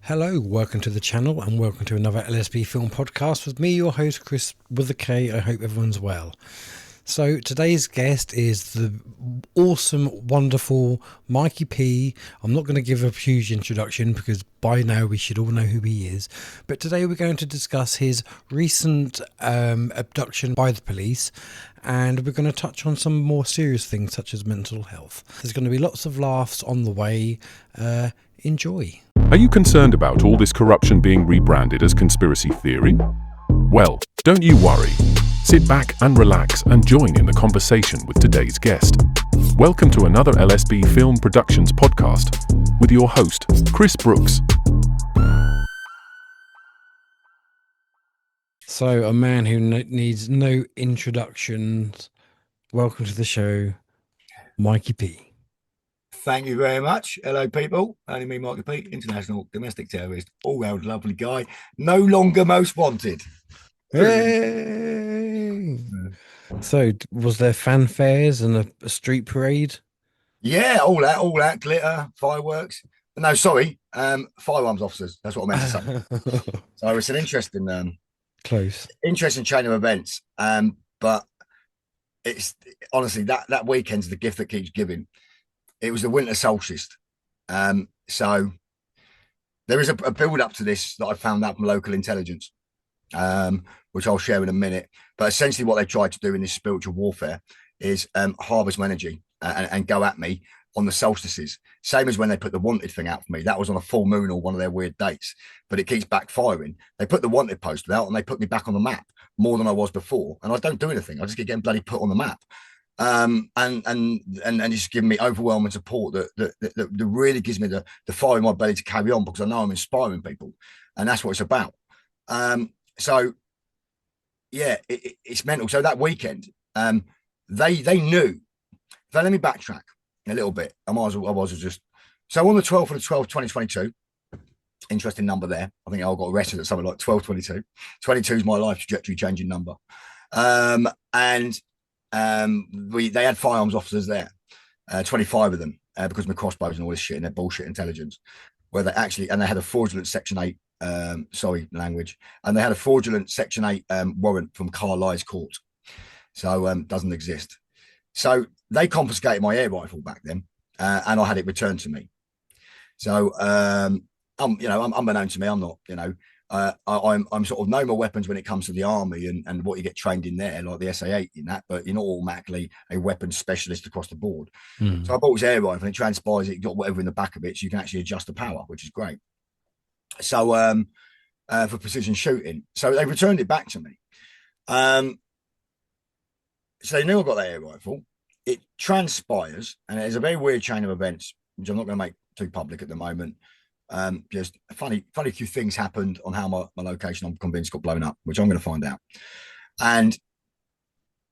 Hello, welcome to the channel and welcome to another LSB film podcast with me, your host Chris with a K. I hope everyone's well. So today's guest is the awesome, wonderful Mikey P. I'm not going to give a huge introduction because by now we should all know who he is. But today we're going to discuss his recent abduction by the police, and we're going to touch on some more serious things such as mental health. There's going to be lots of laughs on the way. Enjoy. Are you concerned about all this corruption being rebranded as conspiracy theory? Well, don't you worry. Sit back and relax and join in the conversation with today's guest. Welcome to another LSB Film Productions podcast with your host, Chris Brooks. So, a man who needs no introductions. Welcome to the show, Mikey P. Thank you very much. Hello, people. Only me, Mikey P, international domestic terrorist, all-round lovely guy, no longer most wanted. Hey! So, was there fanfares and a street parade? Yeah, all that, glitter, fireworks. No, sorry, firearms officers. That's what I meant to say. So it's an interesting, interesting chain of events. But it's honestly that weekend's the gift that keeps giving. It was the winter solstice. So there is a build up to this that I found out from local intelligence, which I'll share in a minute. But essentially what they tried to do in this spiritual warfare is harvest my energy and go at me on the solstices. Same as when they put the wanted thing out for me. That was on a full moon or one of their weird dates, but it keeps backfiring. They put the wanted poster out and they put me back on the map more than I was before. And I don't do anything. I just keep getting bloody put on the map. And just giving me overwhelming support that really gives me the fire in my belly to carry on, because I know I'm inspiring people, and that's what it's about. So yeah, it's mental. So that weekend, they knew. So let me backtrack a little bit. I was just so on the 12th of the 12th, 2022. Interesting number there. I think I got arrested at something like 1222. 22 is my life trajectory changing number. They had firearms officers there, 25 of them, because of my crossbows and all this shit and their bullshit intelligence, where they actually, and they had a fraudulent Section 8, sorry, language, and they had a fraudulent Section 8 warrant from Carlisle's court. So doesn't exist. So they confiscated my air rifle back then, and I had it returned to me. So unbeknown to me, I'm not, I'm sort of know my weapons when it comes to the army and what you get trained in there, like the SA-8 in that, but you're not automatically a weapons specialist across the board. So I bought his air rifle, and it transpires it got whatever in the back of it, so you can actually adjust the power, which is great. So for precision shooting, so they returned it back to me. So they knew I got that air rifle. It transpires, and it's a very weird chain of events, which I'm not going to make too public at the moment. Just funny few things happened on how my location, I'm convinced, got blown up, which I'm going to find out. And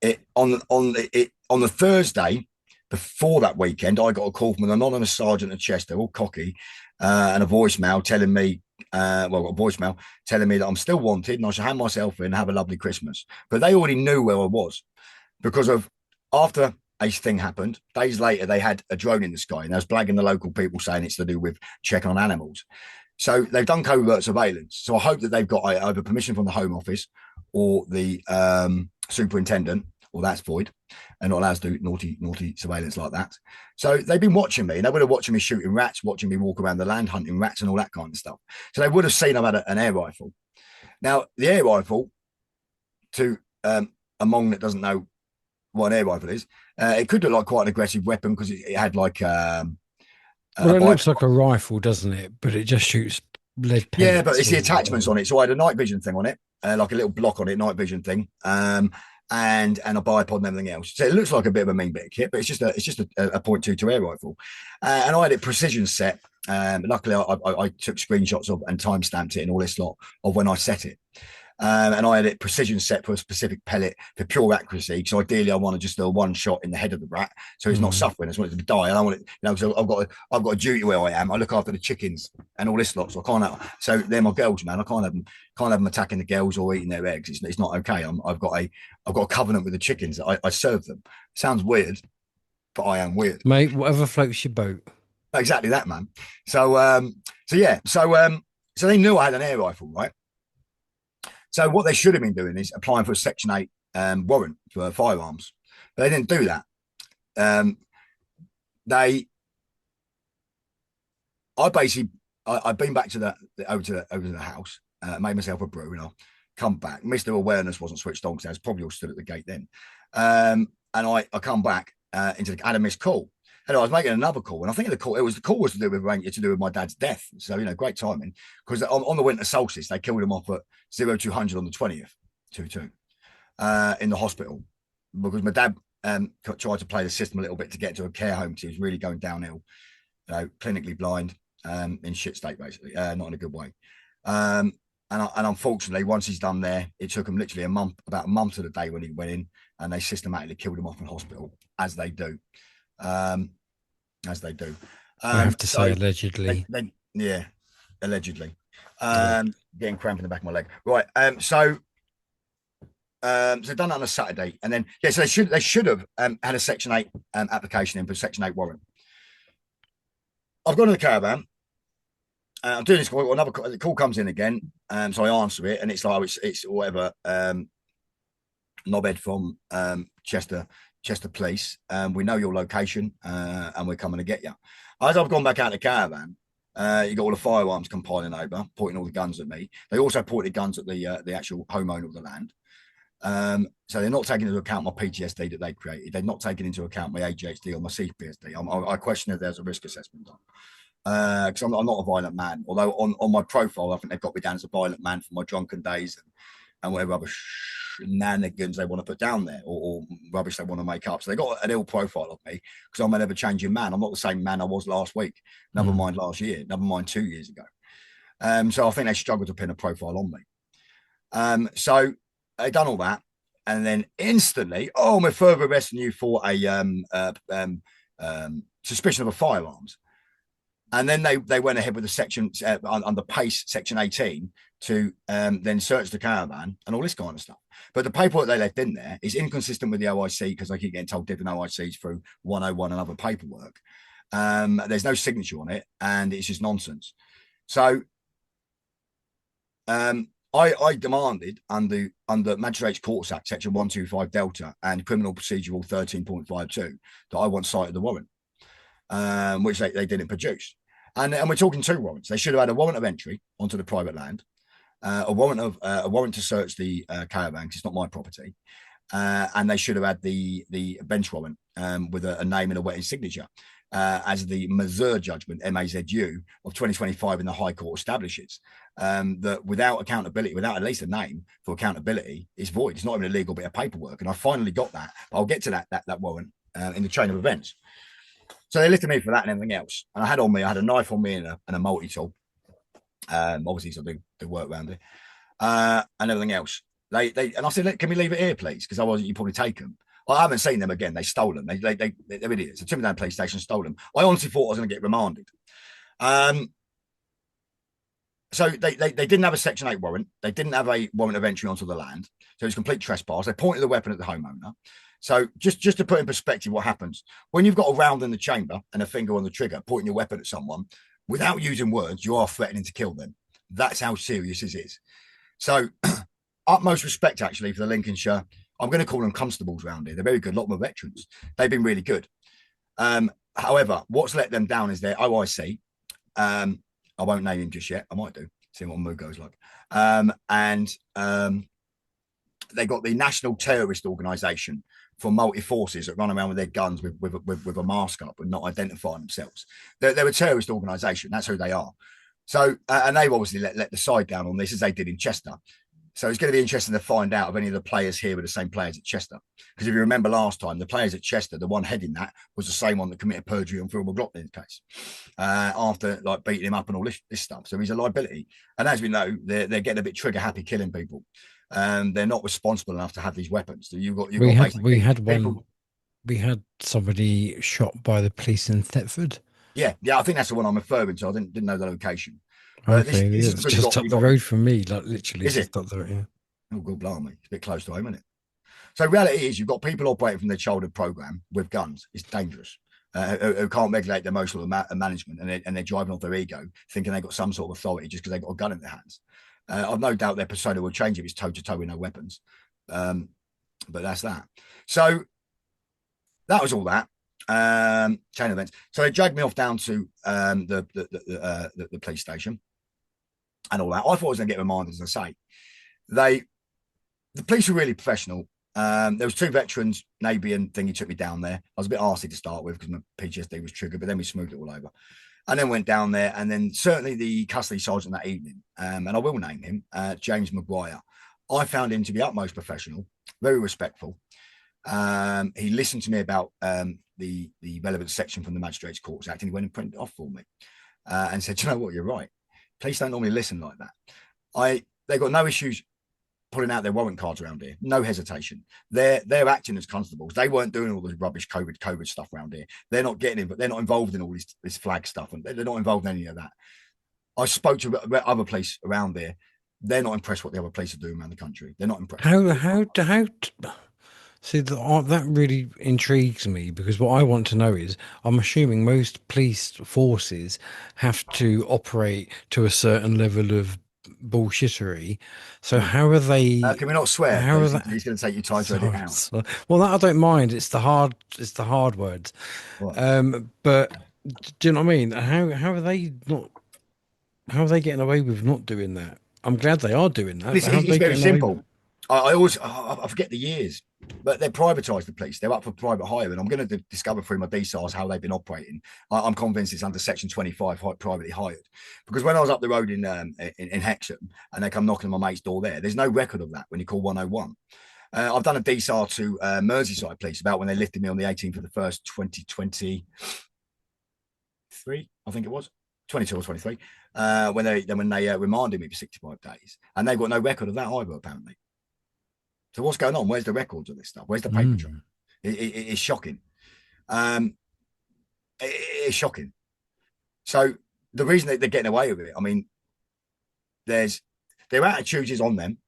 it on the Thursday before that weekend, I got a call from an anonymous sergeant at Chester, all cocky, and a voicemail telling me, got a voicemail telling me that I'm still wanted and I should hand myself in and have a lovely Christmas. But they already knew where I was, because of after a thing happened, days later, they had a drone in the sky, and they was blagging the local people saying it's to do with checking on animals. So they've done covert surveillance. So I hope that they've got either permission from the Home Office or the superintendent, or that's void, and not allowed to do naughty surveillance like that. So they've been watching me, and they would have watching me shooting rats, watching me walk around the land hunting rats and all that kind of stuff. So they would have seen I've had an air rifle. Now, the air rifle, to a Hmong that doesn't know what an air rifle is, it could look like quite an aggressive weapon, because it had like well, it looks like a rifle, doesn't it? But it just shoots lead pellets. Yeah, but it's the attachments on it. So I had a night vision thing on it, like a little block on it, night vision thing, and a bipod and everything else. So it looks like a bit of a mean bit of kit, but it's just a .22 air rifle, and I had it precision set. Luckily, I took screenshots of and time stamped it and all this lot of when I set it. And I had it precision set for a specific pellet for pure accuracy, because ideally I want to just do a one shot in the head of the rat, so he's not suffering. I just want it to die. I don't want it, because I've got a duty where I am. I look after the chickens and all this lot, so I can't have, so they're my girls, man. I can't have them attacking the girls or eating their eggs. It's not okay. I've got a covenant with the chickens. I serve them. Sounds weird, but I am weird, mate. Whatever floats your boat. Exactly that, man. So So they knew I had an air rifle, right? So what they should have been doing is applying for a Section 8 warrant for firearms. But they didn't do that. I've been back to over to the house, made myself a brew, and I'll come back. Mr. Awareness wasn't switched on because I was probably all stood at the gate then. And I come back into the, had a missed call. And I was making another call, and I think the call was to do with my dad's death. So great timing, because on the winter solstice they killed him off at 0200 on the 20th, 22, in the hospital, because my dad tried to play the system a little bit to get to a care home because he was really going downhill, clinically blind, in shit state basically, not in a good way. And unfortunately, once he's done there, it took him literally about a month to the day when he went in, and they systematically killed him off in hospital, as they do. I have to say, allegedly. Allegedly. Getting cramp in the back of my leg. Right. So done that on a Saturday, and then so they should have had a Section 8 application in for Section 8 warrant. I've gone to the caravan. I'm doing this call. Another call comes in again, so I answer it, and it's like it's whatever. Knobhead from Chester Police. We know your location, and we're coming to get you. As I've gone back out the caravan, you got all the firearms compiling over, pointing all the guns at me. They also pointed guns at the actual homeowner of the land. So they're not taking into account my PTSD that they created. They're not taking into account my ADHD or my CPSD. I question if there's a risk assessment done. Because I'm not a violent man. Although on my profile, I think they've got me down as a violent man for my drunken days and whatever other shenanigans they want to put down there, or rubbish they want to make up. So they got an ill profile of me because I'm an ever-changing man. I'm not the same man I was last week. Never mind last year. Never mind 2 years ago. So I think they struggled to pin a profile on me. So they done all that, and then instantly, we're further arresting you for a suspicion of a firearms. And then they went ahead with the section under PACE Section 18 to then search the caravan and all this kind of stuff. But the paperwork they left in there is inconsistent with the OIC, because I keep getting told different OICs through 101 and other paperwork. There's no signature on it, and it's just nonsense. So I demanded under Magistrates Courts Act Section 125 Delta and Criminal Procedural 13.52 that I want sight of the warrant, which they didn't produce. And we're talking 2 warrants. They should have had a warrant of entry onto the private land, a warrant to search the caravan because it's not my property, and they should have had the bench warrant with a name and a wetting signature, as the Mazur judgment MAZU of 2025 in the High Court establishes, that without accountability, without at least a name for accountability, it's void. It's not even a legal bit of paperwork. And I finally got that. But I'll get to that warrant in the chain of events. So they lifted me for that and everything else. And I had a knife on me and a multi-tool. Obviously, so I do work around it. And everything else. And I said, can we leave it here, please? Because otherwise you probably take them. Well, I haven't seen them again. They stole them. They're idiots. They took me down to the police station, stole them. I honestly thought I was going to get remanded. So they didn't have a Section 8 warrant. They didn't have a warrant of entry onto the land. So it was complete trespass. They pointed the weapon at the homeowner. So just to put in perspective what happens, when you've got a round in the chamber and a finger on the trigger, pointing your weapon at someone, without using words, you are threatening to kill them. That's how serious this is. So utmost respect, actually, for the Lincolnshire. I'm going to call them constables around here. They're very good. A lot of them are veterans. They've been really good. However, what's let them down is their OIC. I won't name him just yet. I might do. See what mood goes like. They got the National Terrorist Organisation for multi-forces that run around with their guns with a mask up and not identifying themselves. They're a terrorist organisation. That's who they are. So, and they've obviously let the side down on this, as they did in Chester. So it's going to be interesting to find out if any of the players here were the same players at Chester. Because if you remember last time, the players at Chester, the one heading that was the same one that committed perjury on Phil McLaughlin's case, after like beating him up and all this stuff. So he's a liability. And as we know, they're getting a bit trigger happy killing people. They're not responsible enough to have these weapons. So we had somebody shot by the police in Thetford. Yeah, I think that's the one I'm referring to. I didn't know the location. Okay, this is just up the road from me, like literally. Is it? Up the road, yeah. Oh, good blimey. It's a bit close to home, isn't it? So reality is you've got people operating from their childhood program with guns. It's dangerous. who can't regulate their emotional management, and they're driving off their ego, thinking they've got some sort of authority just because they've got a gun in their hands. I've no doubt their persona will change if it's toe to toe with no weapons. But that's that. So that was all that. Chain events. So they dragged me off down to the police station and all that. I thought I was going to get reminded, as I say. The police were really professional. There was 2 veterans, Navy and thing. He took me down there. I was a bit arsey to start with because my PTSD was triggered, but then we smoothed it all over. And then went down there, and then certainly the custody sergeant that evening, and I will name him, James Maguire. I found him to be utmost professional, very respectful. He listened to me about the relevant section from the Magistrates Courts Act, and he went and printed it off for me and said, "You know what? You're right. Police don't normally listen like that. They got no issues pulling out their warrant cards around here. No hesitation. They're acting as constables. They weren't doing all this rubbish COVID stuff around here. They're not getting in, but they're not involved in all this flag stuff, and they're not involved in any of that. I spoke to other police around there. They're not impressed what the other police are doing around the country. They're not impressed. See, that really intrigues me, because what I want to know is, I'm assuming most police forces have to operate to a certain level of bullshittery. So how are they? Can we not swear? How are He's going to take you time to edit out. Well, that I don't mind. It's the hard words. Right. But do you know what I mean? How are they not? How are they getting away with not doing that? I'm glad they are doing that. It's very simple. I forget the years, but they're privatised, the police. They're up for private hire, and I'm going to discover through my DSARs how they've been operating. I'm convinced it's under Section 25, privately hired. Because when I was up the road in Hexham, and they come knocking on my mate's door there's no record of that when you call 101. I've done a DSAR to Merseyside Police about when they lifted me on the 18th of the 1st, 2023, I think it was. 22 or 23, when they remanded me for 65 days. And they've got no record of that either, apparently. So what's going on? Where's the records of this stuff? Where's the paper trail? It's shocking. It's shocking. So the reason that they're getting away with it, I mean, their attitude is on them.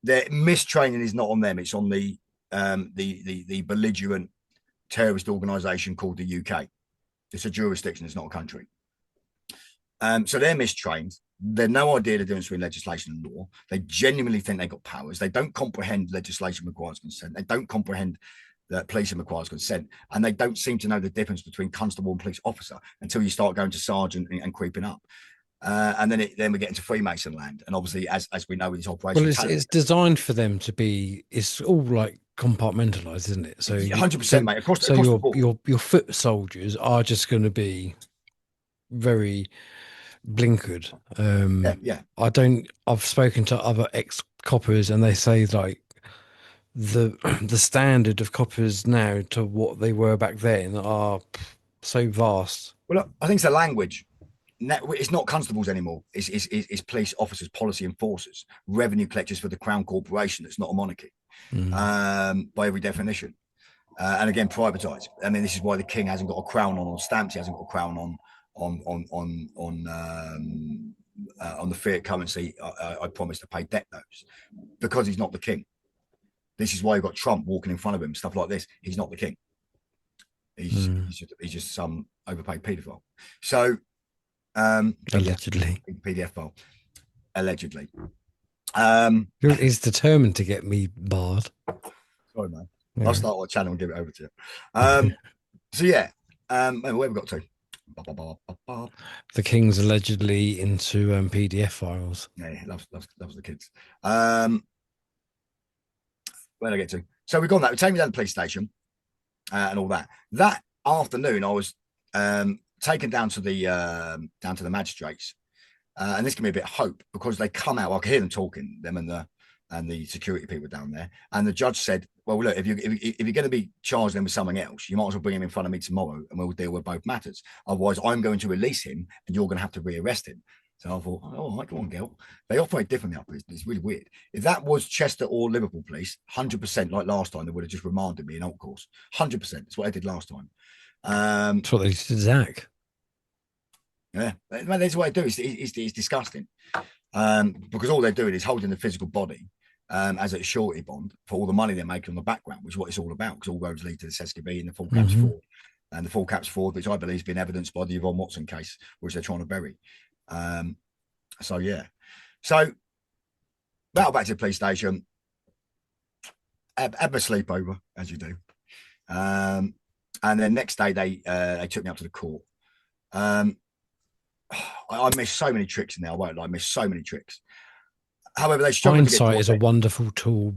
Their mistraining is not on them. It's on the belligerent terrorist organisation called the UK. It's a jurisdiction. It's not a country. So they're mistrained. They've no idea the difference between legislation and law. They genuinely think they've got powers. They don't comprehend legislation requires consent. They don't comprehend that policing requires consent. And they don't seem to know the difference between constable and police officer until you start going to sergeant and creeping up. And then we get into Freemason land. And obviously, as we know with this operation, well, it's designed for them to be. It's all like compartmentalized, isn't it? So 100%, mate. So your foot soldiers are just going to be very blinkered. I've spoken to other ex-coppers, and they say like the standard of coppers now to what they were back then are so vast. Well, look, I think it's the language. It's not constables anymore. It's police officers, policy enforcers, revenue collectors for the Crown Corporation. It's not a monarchy, by every definition. And again, privatised. I mean, this is why the king hasn't got a crown on stamps. He hasn't got a crown on the fiat currency. I promised to pay debt notes, because he's not the king. This is why you've got Trump walking in front of him, stuff like this. He's not the king. He's just some overpaid paedophile. So allegedly, PDF file, allegedly. He's determined to get me barred. Sorry, man. Yeah. I'll start a channel and give it over to you. So yeah, where have we got to? The king's allegedly into PDF files. Yeah, he loves the kids. Where did I get to? So we've gone that. We take me down to the police station and all that. That afternoon, I was taken down to the magistrates, and this gave me a bit of hope, because they come out. I could hear them talking, them and the security people down there. And the judge said, "Well, look, if you're going to be charged then with something else, you might as well bring him in front of me tomorrow, and we'll deal with both matters. Otherwise, I'm going to release him, and you're going to have to rearrest him." So I thought, "Oh, all right, go on, girl." They operate differently up here. It's really weird. If that was Chester or Liverpool police, 100%, like last time, they would have just remanded me in alt course. 100%. That's what they did last time. That's what they did to Zach. Yeah, that's what they do. It's disgusting, because all they're doing is holding the physical body, as a surety bond for all the money they're making on the background, which is what it's all about, because all roads lead to the Sesquibee and the full caps fraud. And the full caps fraud, which I believe has been evidenced by the Yvonne Watson case, which they're trying to bury. So, yeah. So, battle back to the police station. Had my sleepover, as you do. And then next day, they took me up to the court. I missed so many tricks in there. I won't lie, I missed so many tricks. However, they struggled. Hindsight is a wonderful tool.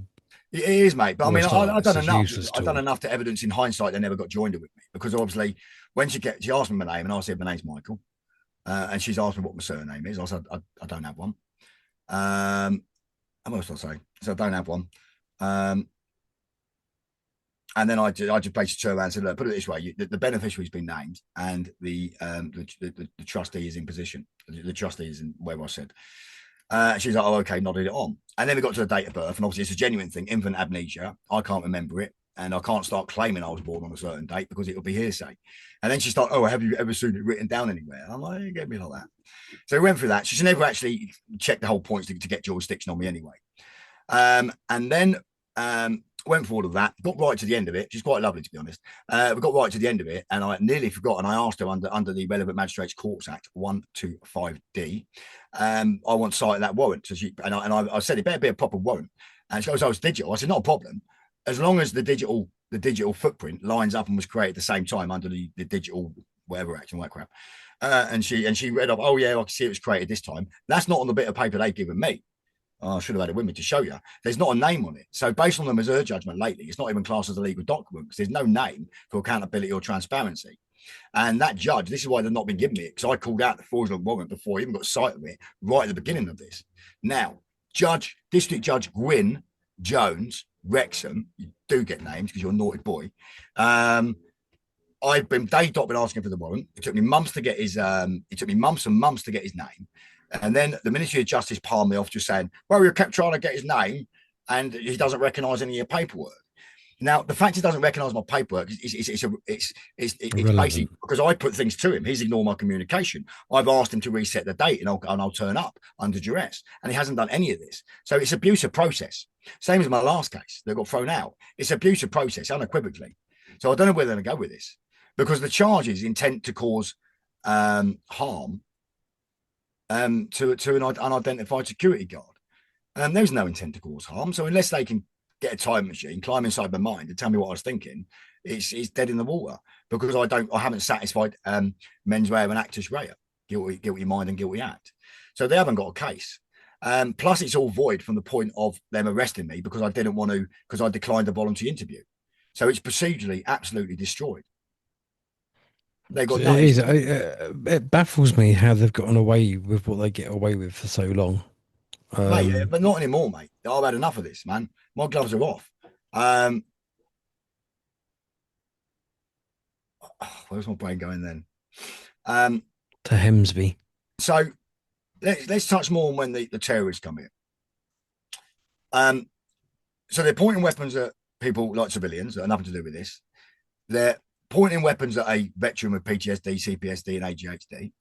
It is, mate. But I mean, I've done enough. I've done enough to evidence in hindsight they never got joined with me, because obviously when she asked me my name and I said my name's Michael, and she's asked me what my surname is. I said I don't have one. And what else did I say? So I don't have one. And then I just basically turned around and said, look, put it this way: the beneficiary's been named, and the trustee is in position. The trustee is in where I said. She's like, oh, okay, nodded it on. And then we got to the date of birth, and obviously it's a genuine thing, infant amnesia. I can't remember it, and I can't start claiming I was born on a certain date because it will be hearsay. And then she started, oh, have you ever seen it written down anywhere? And I'm like, you get me like that. So we went through that. She never actually checked the whole points to get jurisdiction on me anyway. And then went for all of that, got right to the end of it. She's quite lovely, to be honest. We got right to the end of it, and I nearly forgot. And I asked her under the Relevant Magistrates Courts Act 125D, I want sight of that warrant. So I said it better be a proper warrant. And she goes, "Oh, it's digital." I said, "Not a problem, as long as the digital footprint lines up and was created at the same time under the digital whatever act and that crap." And she read off, "Oh yeah, I can see it was created this time." That's not on the bit of paper they've given me. Oh, I should have had it with me to show you. There's not a name on it. So based on the Missouri judgment lately, it's not even classed as a legal document because there's no name for accountability or transparency. And that judge, this is why they've not been giving me it, because I called out the fraudulent warrant before I even got sight of it right at the beginning of this. Now, District Judge Gwyn Jones, Wrexham, you do get names because you're a naughty boy. I've been asking for the warrant. It took me months to get his months and months to get his name. And then the Ministry of Justice palmed me off, just saying, well, you kept trying to get his name and he doesn't recognise any of your paperwork. Now, the fact he doesn't recognise my paperwork it's basically because I put things to him. He's ignored my communication. I've asked him to reset the date and I'll turn up under duress. And he hasn't done any of this. So it's abuse of process. Same as my last case that got thrown out. It's abuse of process unequivocally. So I don't know where they're going to go with this, because the charge is intent to cause harm to an unidentified security guard. There's no intent to cause harm. So unless they can get a time machine, climb inside my mind and tell me what I was thinking, it's dead in the water, because I haven't satisfied mens rea and actus rea, guilty mind and guilty act. So they haven't got a case. Plus it's all void from the point of them arresting me because I declined the voluntary interview. So it's procedurally absolutely destroyed. They got it baffles me how they've gotten away with what they get away with for so long. Mate, but not anymore, mate. I've had enough of this, man. My gloves are off. Where's my brain going then? To Hemsby. So let's touch more on when the terrorists come here. So they're pointing weapons at people like civilians that have nothing to do with this. They're pointing weapons at a veteran with PTSD, CPSD, and ADHD.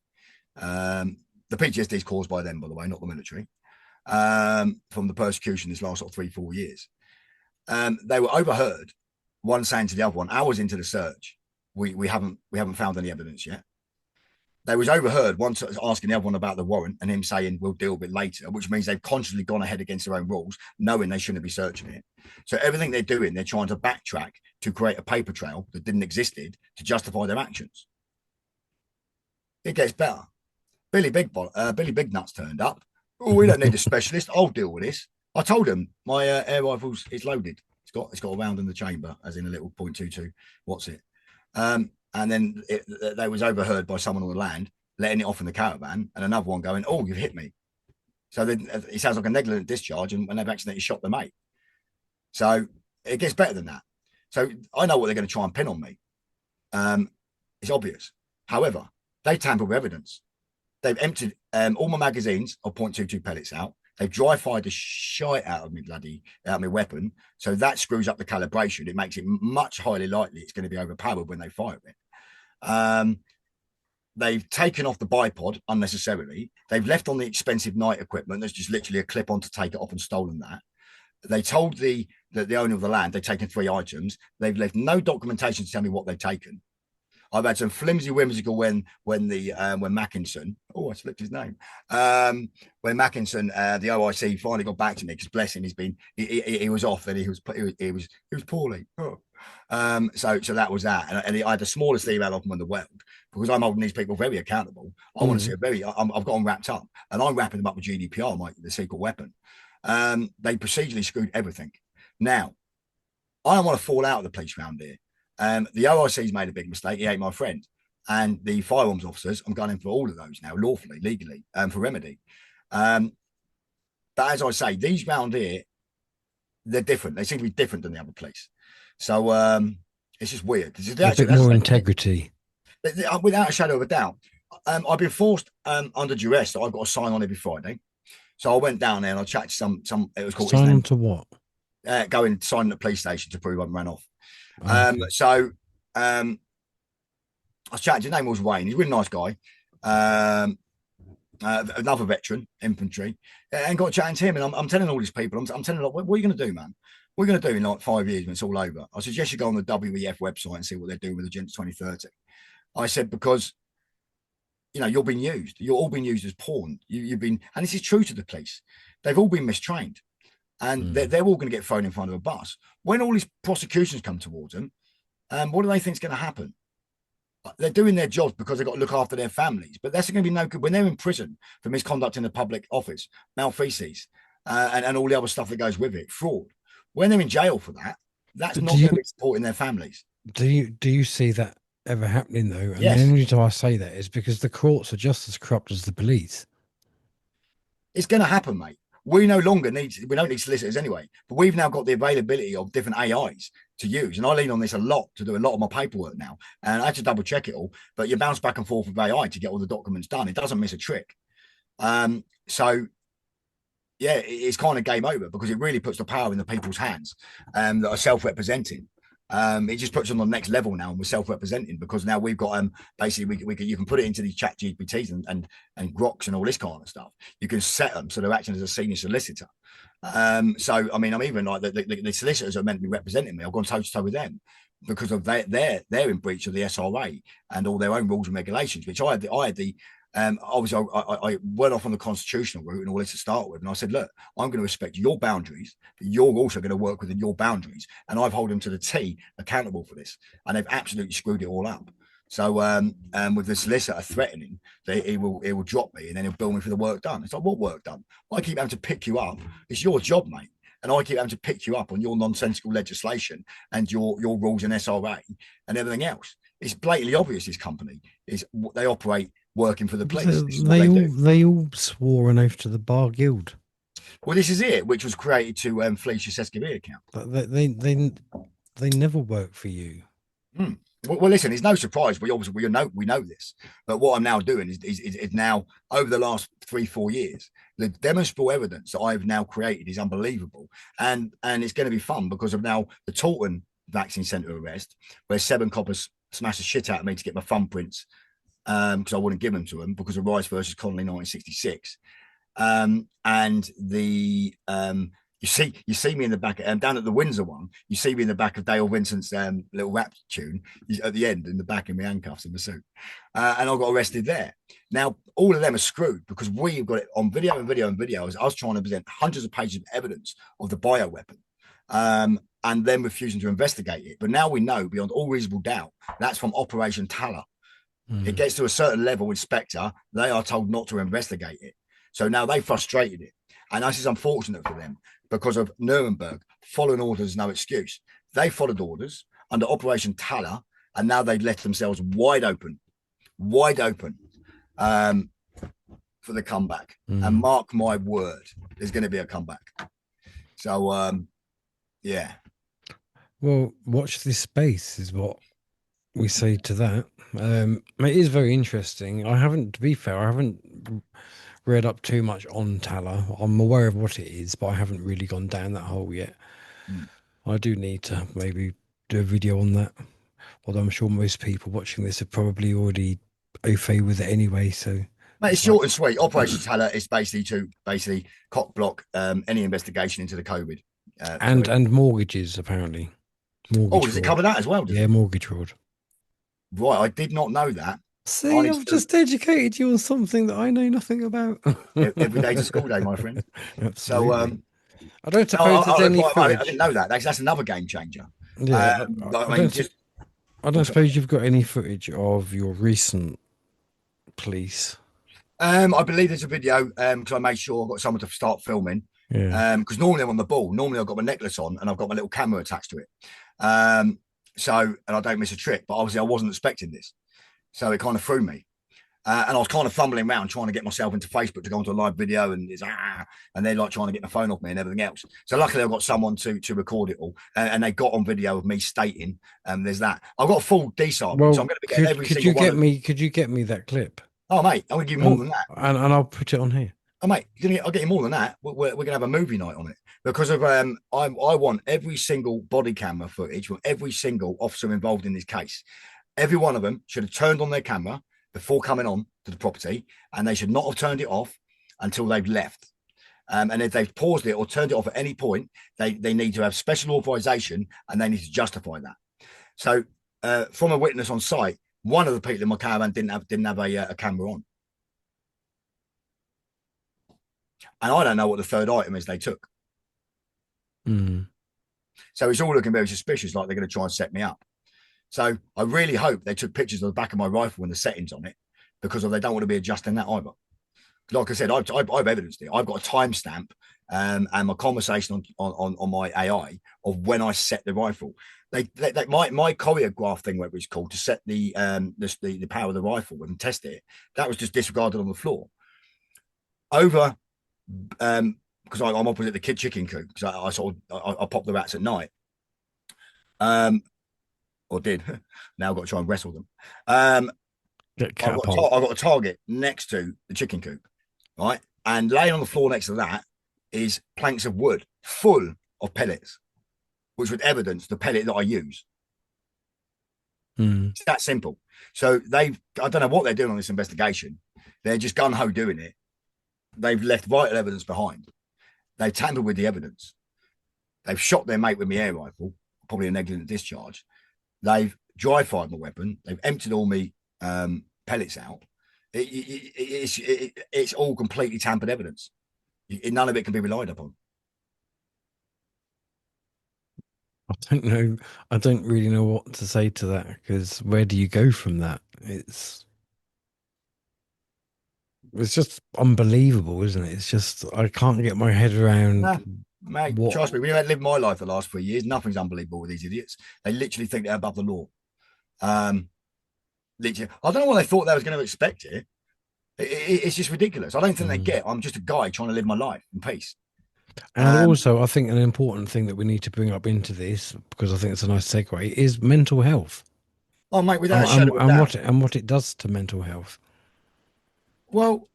The PTSD is caused by them, by the way, not the military. From the persecution this last 3-4 years. They were overheard, one saying to the other one, hours into the search, we haven't found any evidence yet. They was overheard, one asking the other one about the warrant and him saying we'll deal with it later, which means they've consciously gone ahead against their own rules, knowing they shouldn't be searching it. So everything they're doing, they're trying to backtrack to create a paper trail that didn't exist to justify their actions. It gets better. Billy Big Nuts turned up. Oh, we don't need a specialist. I'll deal with this. I told him my air rifle is loaded. It's got a round in the chamber, as in a little .22. What's it? And then they was overheard by someone on the land, letting it off in the caravan, and another one going, "Oh, you've hit me." So then it sounds like a negligent discharge, and they've accidentally shot the mate. So it gets better than that. So I know what they're going to try and pin on me. It's obvious. However, they tamper with evidence. They've emptied all my magazines of .22 pellets out. They've dry fired the shite out of my weapon. So that screws up the calibration. It makes it much highly likely it's going to be overpowered when they fire it. They've taken off the bipod unnecessarily. They've left on the expensive night equipment. There's just literally a clip on to take it off and stolen that. They told the owner of the land they'd taken 3 items. They've left no documentation to tell me what they've taken. I've had some flimsy whimsical when Mackinson, oh, I slipped his name. When Mackinson, the OIC finally got back to me, because bless him, he was off and he was poorly. Oh. So that was that, and I had the smallest email of them in the world, because I'm holding these people very accountable. I want to see I've got them wrapped up, and I'm wrapping them up with GDPR, the secret weapon. They procedurally screwed everything. Now, I don't want to fall out of the police round here. The OIC's made a big mistake. He ain't my friend. And the firearms officers, I'm going in for all of those now, lawfully, legally, for remedy. But as I say, these round here, they're different. They seem to be different than the other police. So it's just weird. A bit more integrity. Without a shadow of a doubt. I've been forced under duress that I've got to sign on every Friday. So I went down there and I chatted to some it was called sign on to what? Go and sign at the police station to prove I ran off. Okay. So I was chatting. His name was Wayne. He's a really nice guy. Another veteran, infantry, and got chatting to him. And I'm telling all these people, I'm telling them, what are you going to do, man? What are you going to do in like 5 years when it's all over? I suggest you go on the WEF website and see what they're doing with Agenda 2030. I said, because you're being used. You're all being used as pawn. You've been, and this is true to the police. They've all been mistrained. And they're all going to get thrown in front of a bus. When all these prosecutions come towards them, what do they think is going to happen? They're doing their jobs because they've got to look after their families. But that's going to be no good when they're in prison for misconduct in the public office, malfeasance, and all the other stuff that goes with it, fraud. When they're in jail for that, that's not going to be supporting their families. Do you see that ever happening, though? And yes. The only reason I say that is because the courts are just as corrupt as the police. It's going to happen, mate. We don't need solicitors anyway, but we've now got the availability of different AIs to use. And I lean on this a lot to do a lot of my paperwork now. And I had to double check it all, but you bounce back and forth with AI to get all the documents done. It doesn't miss a trick. So yeah, it's kind of game over, because it really puts the power in the people's hands that are self-representing. It just puts them on the next level now, and we're self-representing, because now we've got basically you can put it into these chat GPTs and Groks and all this kind of stuff. You can set them so they're acting as a senior solicitor. So I mean, I'm even like the solicitors are meant to be representing me. I've gone toe to toe with them because of they're in breach of the SRA and all their own rules and regulations, which I had the obviously I went off on the constitutional route and all this to start with, and I said, look, I'm going to respect your boundaries, but you're also going to work within your boundaries, and I've held them to the T accountable for this, and they've absolutely screwed it all up. So with the solicitor threatening that he will drop me and then he'll bill me for the work done. It's like, what work done? I keep having to pick you up. It's your job, mate. And I keep having to pick you up on your nonsensical legislation and your rules and SRA and everything else. It's blatantly obvious this company is they operate working for the police. They all swore an oath to the Bar Guild. Well, this is it, which was created to fleece your Sesquivir account. But they never work for you. Well, listen, it's no surprise. We know this. But what I'm now doing is now, over the last 3-4 years, the demonstrable evidence that I've now created is unbelievable, and it's going to be fun because of now the Taunton Vaccine Centre arrest, where 7 coppers smashed the shit out of me to get my thumbprints because I wouldn't give them to them because of Rice versus Connolly 1966, and the you see me in the back down at the Windsor one. You see me in the back of Dale Vincent's little rap tune at the end, in the back in my handcuffs in the suit, and I got arrested there. Now all of them are screwed because we've got it on video and video and video. As I was trying to present hundreds of pages of evidence of the bioweapon, and then refusing to investigate it. But now we know beyond all reasonable doubt that's from Operation Taller. It gets to a certain level with Spectre, they are told not to investigate it. So now they frustrated it. And this is unfortunate for them because of Nuremberg. Following orders is no excuse. They followed orders under Operation Taller, and now they've left themselves wide open for the comeback. And mark my word, there's going to be a comeback. So, yeah. Well, watch this space is what we say to that. It is very interesting. To be fair, I haven't read up too much on Taller. I'm aware of what it is, but I haven't really gone down that hole yet. I do need to maybe do a video on that. Although I'm sure most people watching this are probably already au fait with it anyway. So, mate, it's short and sweet. Operation Taller is basically to cock block any investigation into the COVID. And mortgages, apparently. Mortgage does it fraud. cover that as well? Yeah, mortgage fraud. Right, I did not know that. See, I've just educated you on something that I know nothing about. Every day's a school day, my friend. Absolutely. So, I don't suppose there's any footage. I didn't know that. That's another game changer. Yeah, I mean, I don't suppose you've got any footage of your recent police. I believe there's a video because I made sure I got someone to start filming. Yeah. Because normally I'm on the ball. Normally I've got my necklace on and I've got my little camera attached to it. And I don't miss a trick. But obviously I wasn't expecting this, so it kind of threw me. And I was kind of fumbling around trying to get myself into Facebook to go into a live video, and and they're like trying to get the phone off me and everything else. So luckily I've got someone to record it all, and they got on video of me stating, there's that. I've got a full DSAR, Well, so I'm going to be getting every could single one. Could you get me that clip? Oh mate, I'm going to give you more than that. And I'll put it on here. Oh mate, I'll get you more than that. We're going to have a movie night on it because of I want every single body camera footage from every single officer involved in this case. Every one of them should have turned on their camera before coming on to the property, and they should not have turned it off until they've left. And if they've paused it or turned it off at any point, they need to have special authorization and they need to justify that. So from a witness on site, one of the people in my caravan didn't have a camera on. And I don't know what the third item is they took. So it's all looking very suspicious, like they're going to try and set me up. So I really hope they took pictures of the back of my rifle and the settings on it, because they don't want to be adjusting that either. Like I said, I've evidenced it. I've got a timestamp and my conversation on my AI of when I set the rifle. My choreograph thing, whatever it's called, to set the power of the rifle and test it, that was just disregarded on the floor. Over because I'm opposite the chicken coop, because I pop the rats at night. Or did. Now I've got to try and wrestle them. I've got a target next to the chicken coop, right? And laying on the floor next to that is planks of wood full of pellets, which would evidence the pellet that I use. It's that simple. So I don't know what they're doing on this investigation. They're just gung-ho doing it. They've left vital evidence behind. They've tampered with the evidence. They've shot their mate with my air rifle, probably a negligent discharge. They've dry fired my weapon. They've emptied all my pellets out. It's all completely tampered evidence. None of it can be relied upon. I don't know. I don't really know what to say to that, because where do you go from that? It's just unbelievable, isn't it? It's just, I can't get my head around. Mate, trust me, when I've lived my life the last 3 years, nothing's unbelievable with these idiots. They literally think they're above the law. Literally, I don't know what they thought they was going to expect here. It's just ridiculous. I don't think they get. I'm just a guy trying to live my life in peace. And also, I think an important thing that we need to bring up into this, because I think it's a nice segue, is mental health. Oh, mate, without a shadow of doubt. And what it does to mental health. Well,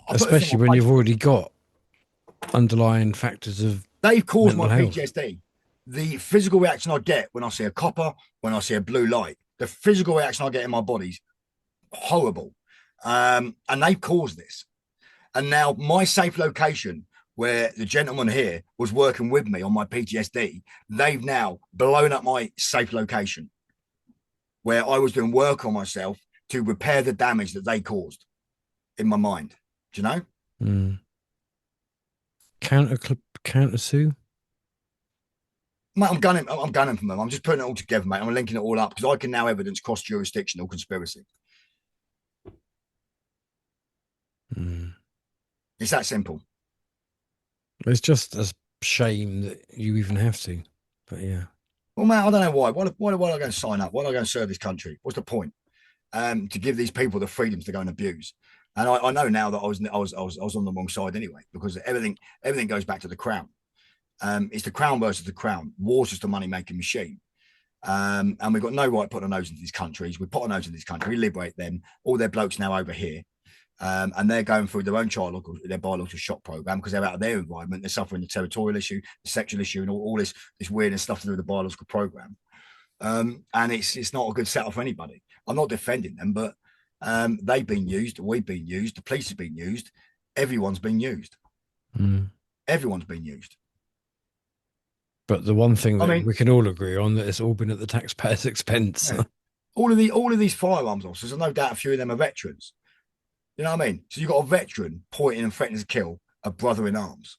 especially when you've already got underlying factors of they've caused my PTSD. The physical reaction I get when I see a copper, when I see a blue light, the physical reaction I get in my body's horrible. And they've caused this. And now my safe location, where the gentleman here was working with me on my PTSD, they've now blown up my safe location where I was doing work on myself to repair the damage that they caused in my mind. Do you know? Counter sue? Mate, I'm gunning from them. I'm just putting it all together, mate. I'm linking it all up because I can now evidence cross-jurisdictional conspiracy. It's that simple. It's just a shame that you even have to, but yeah. Well, mate, I don't know why. Why do I go and sign up? Why do I go and serve this country? What's the point? To give these people the freedoms to go and abuse. And I know now that I was on the wrong side anyway, because everything goes back to the crown. It's the crown versus the crown. War's just a money-making machine. And we've got no right putting our nose into these countries. We put our nose into this country, we liberate them. All their blokes now over here. And they're going through their own their biological shock program because they're out of their environment. They're suffering the territorial issue, the sexual issue, and all this weird and stuff to do with the biological program. And it's not a good setup for anybody. I'm not defending them, but they've been used, we've been used, the police have been used, everyone's been used. Everyone's been used. But the one thing that we can all agree on that it's all been at the taxpayer's expense. Yeah. All of these firearms officers, there's no doubt a few of them are veterans. You know what I mean? So you've got a veteran pointing and threatening to kill a brother in arms.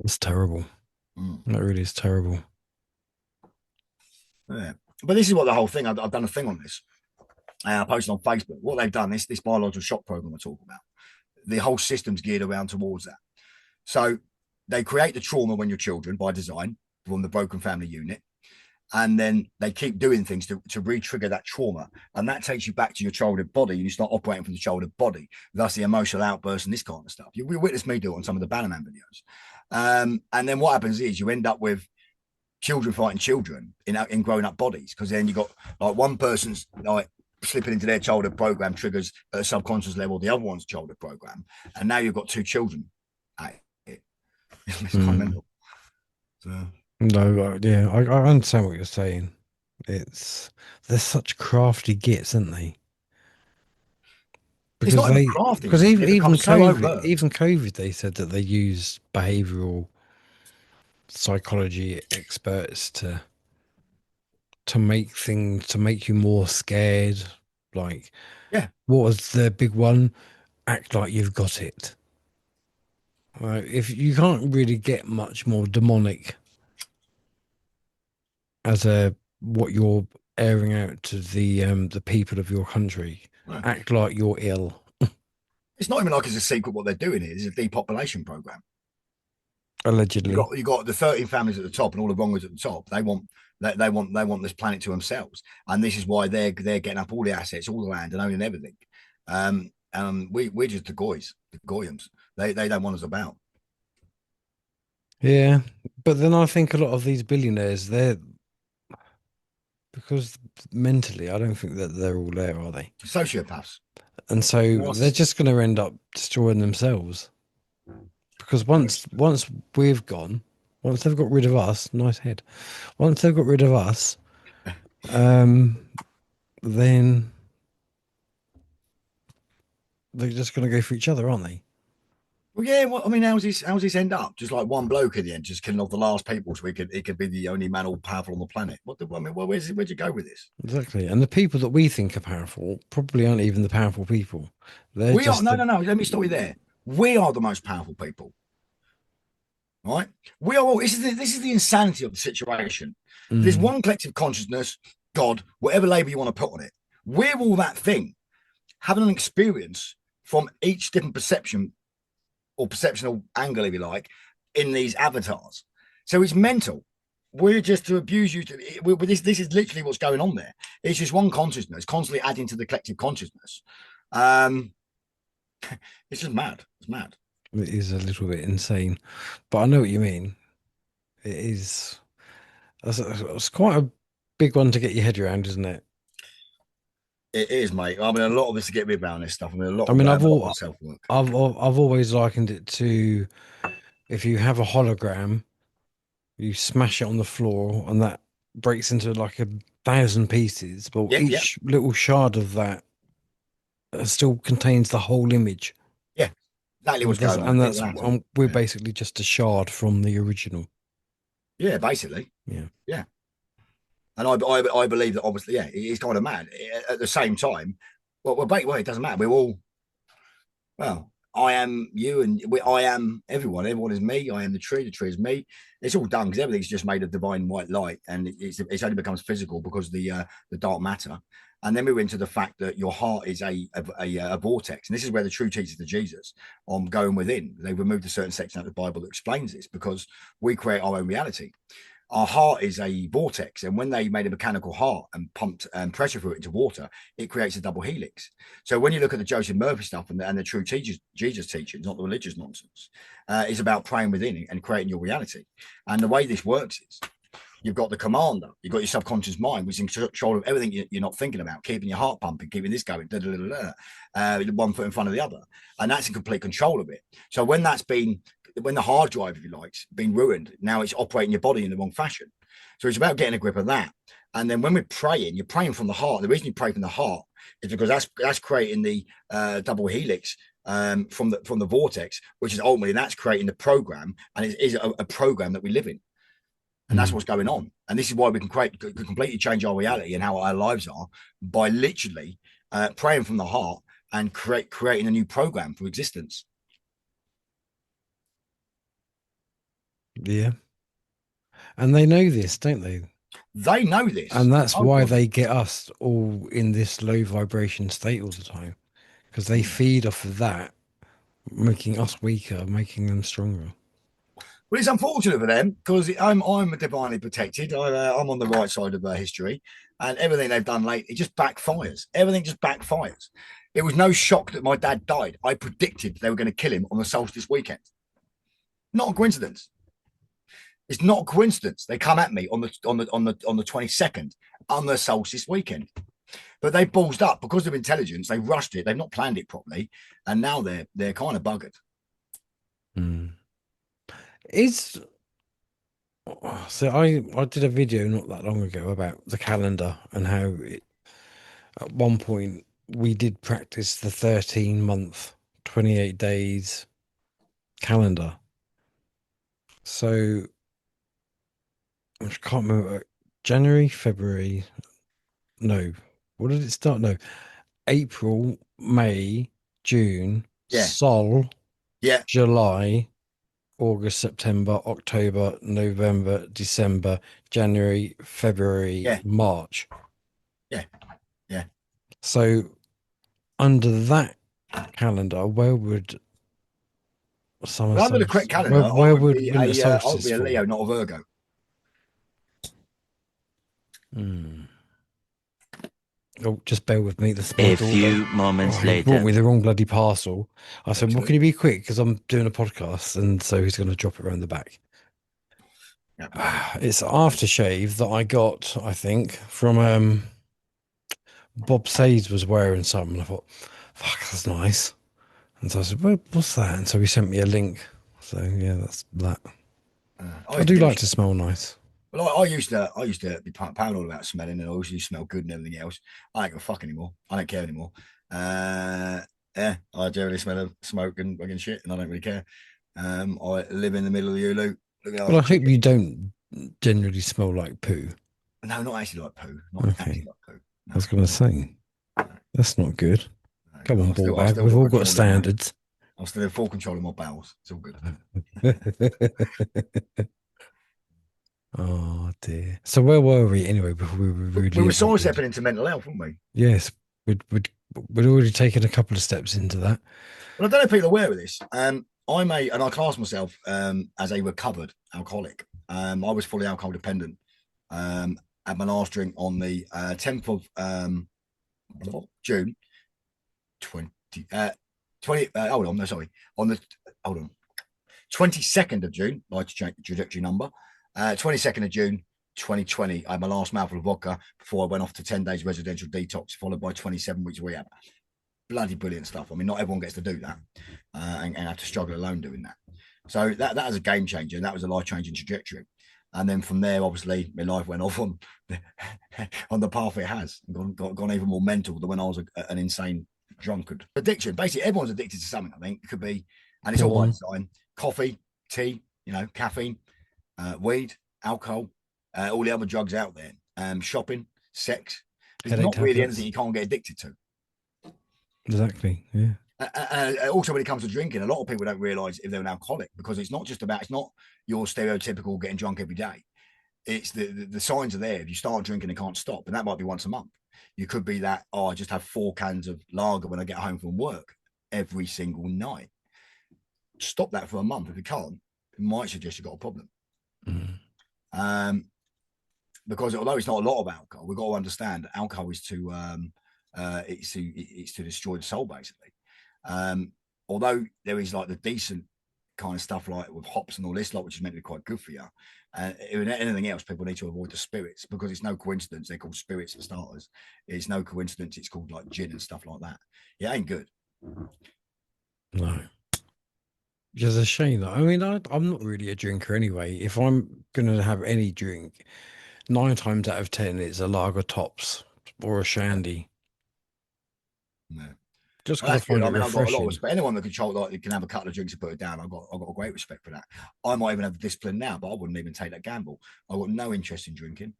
It's terrible. That really is terrible. Yeah. But this is what the whole thing, I've done a thing on this. I posted on Facebook. What they've done, this biological shock program I talk about, the whole system's geared around towards that. So they create the trauma when you're children by design from the broken family unit. And then they keep doing things to re-trigger that trauma. And that takes you back to your childhood body. And you start operating from the childhood body. Thus the emotional outbursts and this kind of stuff. You witness me do it on some of the Bannerman videos. And then what happens is you end up with children fighting children in grown-up bodies. Because then you got like one person's like slipping into their childhood program triggers at a subconscious level, the other one's childhood program. And now you've got two children at it. It's kind of mental. So... No, yeah, I understand what you're saying. They're such crafty gits, aren't they? Because it's not even crafty. Because even COVID, they said that they use behavioural psychology experts to make you more scared. Like, yeah, what was the big one? Act like you've got it. Right? If you can't really get much more demonic as what you're airing out to the people of your country, right. Act like you're ill. It's not even like it's a secret what they're doing here. It's a depopulation program. Allegedly, you got the 13 families at the top and all the wrongers at the top. They want this planet to themselves, and this is why they're getting up all the assets, all the land, and owning everything. We're just the Goyams. They don't want us about. Yeah, but then I think a lot of these billionaires, because mentally, I don't think that they're all there, are they? Sociopaths. And so they're just going to end up destroying themselves. Because once we've gone, once they've got rid of us, nice head. Once they've got rid of us, then they're just going to go for each other, aren't they? Well, yeah. Well, I mean, how's this end up? Just like one bloke in the end, just killing off the last people, so it could be the only man all powerful on the planet. Where'd you go with this? Exactly. And the people that we think are powerful probably aren't even the powerful people. No. Let me stop you there. We are the most powerful people, right? We are. This is the insanity of the situation. There's one collective consciousness, God, whatever label you want to put on it. We're all that thing, having an experience from each different perception or perceptional angle, if you like, in these avatars. So it's mental. We're just to abuse you. This is literally what's going on there. It's just one consciousness constantly adding to the collective consciousness. It's just mad. It's mad. It is a little bit insane, but I know what you mean. It is. It's quite a big one to get your head around, isn't it? It is, mate. I mean, a lot of us to get me around this stuff. I've always likened it to if you have a hologram, you smash it on the floor, and that breaks into like 1,000 pieces. But each little shard of that still contains the whole image. Yeah, exactly what's going on. And that's we're basically just a shard from the original. Yeah, basically. Yeah. And I believe that obviously, it's kind of mad. At the same time, it doesn't matter. We're all, I am you and I am everyone. Everyone is me. I am the tree is me. It's all done because everything's just made of divine white light, and it only becomes physical because of the dark matter. And then we went to the fact that your heart is a vortex. And this is where the true teachings of Jesus on going within. They removed a certain section out of the Bible that explains this, because we create our own reality. Our heart is a vortex. And when they made a mechanical heart and pumped pressure through it into water, it creates a double helix. So when you look at the Joseph Murphy stuff and the true Jesus teachings, not the religious nonsense, it's about praying within and creating your reality. And the way this works is, you've got the commander, you've got your subconscious mind, which is in control of everything you're not thinking about, keeping your heart pumping, keeping this going, one foot in front of the other. And that's in complete control of it. So when that's been when the hard drive, if you like, been ruined. Now it's operating your body in the wrong fashion. So it's about getting a grip of that. And then when we're praying, you're praying from the heart. The reason you pray from the heart is because that's creating the double helix from the vortex, which is ultimately that's creating the program, and it is a program that we live in. And that's what's going on. And this is why we can completely change our reality and how our lives are by literally praying from the heart and creating a new program for existence. Yeah. And they know this, don't they? They know this. And that's why they get us all in this low vibration state all the time. Because they feed off of that, making us weaker, making them stronger. Well, it's unfortunate for them because I'm divinely protected. I'm on the right side of history, and everything they've done lately just backfires. Everything just backfires. It was no shock that my dad died. I predicted they were going to kill him on the solstice weekend. Not a coincidence. It's not a coincidence. They come at me on the 22nd on the solstice weekend, but they ballsed up because of intelligence. They rushed it. They've not planned it properly, and now they're kind of buggered. So I did a video not that long ago about the calendar and how at one point we did practice the 13-month 28 days calendar. So I can't remember, January, February, no, what did it start? No, April, May, June, Sol, July, August, September, October, November, December, January, February, March. Yeah. So under that calendar, where would under the correct calendar, where would be winter solstice be a Leo, not a Virgo. Oh, just bear with me. A few moments later. He brought me the wrong bloody parcel. I said, well, can you be quick? Because I'm doing a podcast. And so he's going to drop it around the back. It's aftershave that I got, I think, from Bob Sage was wearing something. I thought, fuck, that's nice. And so I said, well, what's that? And so he sent me a link. So, yeah, that's that. I do like to smell nice. Well, I used to be paranoid about smelling, and I always used to smell good and everything else. I don't give a fuck anymore. I don't care anymore. I generally smell of smoke and fucking shit, and I don't really care. I live in the middle of the Ulu. Well, I hope you don't generally smell like poo. No, not actually like poo. Not actually like poo. No. I was going to say, that's not good. No, come on, ball bag. We've all got standards. I'm still in full control of my bowels. It's all good. Oh dear. So where were we anyway before we were really? We were sort of stepping into mental health, weren't we? Yes, we'd already taken a couple of steps into that. Well, I don't know if people are aware of this. I class myself as a recovered alcoholic. I was fully alcohol dependent. At my last drink on the 10th of June, 22nd of June, like to change the trajectory number. 22nd of June 2020, I had my last mouthful of vodka before I went off to 10 days residential detox, followed by 27 weeks rehab. Bloody brilliant stuff. I mean, not everyone gets to do that and have to struggle alone doing that. So that was a game changer, and that was a life-changing trajectory. And then from there, obviously, my life went off on the path it has, gone even more mental than when I was an insane drunkard. Addiction, basically, everyone's addicted to something, I think. It could be, and it's all by design, coffee, tea, caffeine, weed, alcohol, all the other drugs out there, shopping, sex. There's not really anything you can't get addicted to. Exactly, yeah. Also, when it comes to drinking, a lot of people don't realise if they're an alcoholic, because it's not your stereotypical getting drunk every day. It's the signs are there. If you start drinking and can't stop, and that might be once a month. You could be that, I just have 4 cans of lager when I get home from work every single night. Stop that for a month. If you can't, it might suggest you've got a problem. Because although it's not a lot of alcohol, we've got to understand that alcohol is it's to destroy the soul, basically. Although there is like the decent kind of stuff like with hops and all this, which is meant to be quite good for you. Anything else, people need to avoid the spirits, because it's no coincidence they're called spirits for starters. It's no coincidence it's called like gin and stuff like that. It ain't good. No. Just a shame that I mean I'm not really a drinker anyway. If I'm gonna have any drink, 9 times out of 10 it's a lager tops or a shandy. No. Just Well, because I that's good. find I it mean, I've got a lot of refreshing. respect. Anyone that can have a couple of drinks and put it down, I've got a great respect for that. I might even have the discipline now, but I wouldn't even take that gamble. I've got no interest in drinking.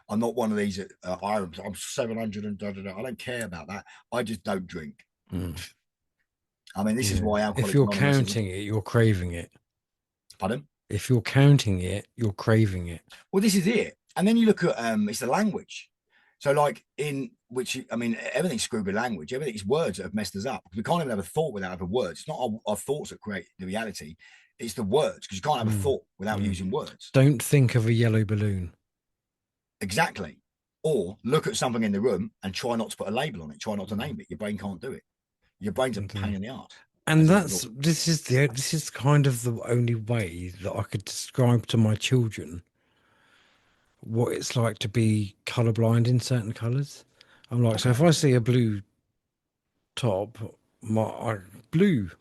I'm not one of these. I'm 700 and da, da, da. I don't care about that. I just don't drink. Mm. I mean, this is Yeah. why If Alcoholics you're Anonymous is. counting it, you're craving it. Pardon? If you're counting it, you're craving it. Well, this is it. And then you look at it's the language. So, like in which I mean, everything's screwed with language. Everything's words that have messed us up. We can't even have a thought without having words. It's not our thoughts that create the reality. It's the words because you can't have a thought without using words. Don't think of a yellow balloon. Exactly. Or look at something in the room and try not to put a label on it. Try not to name it. Your brain can't do it. Your brain's a pain in the ass. And this is kind of the only way that I could describe to my children what it's like to be colorblind in certain colors. I'm like, so if I see a blue top, blue.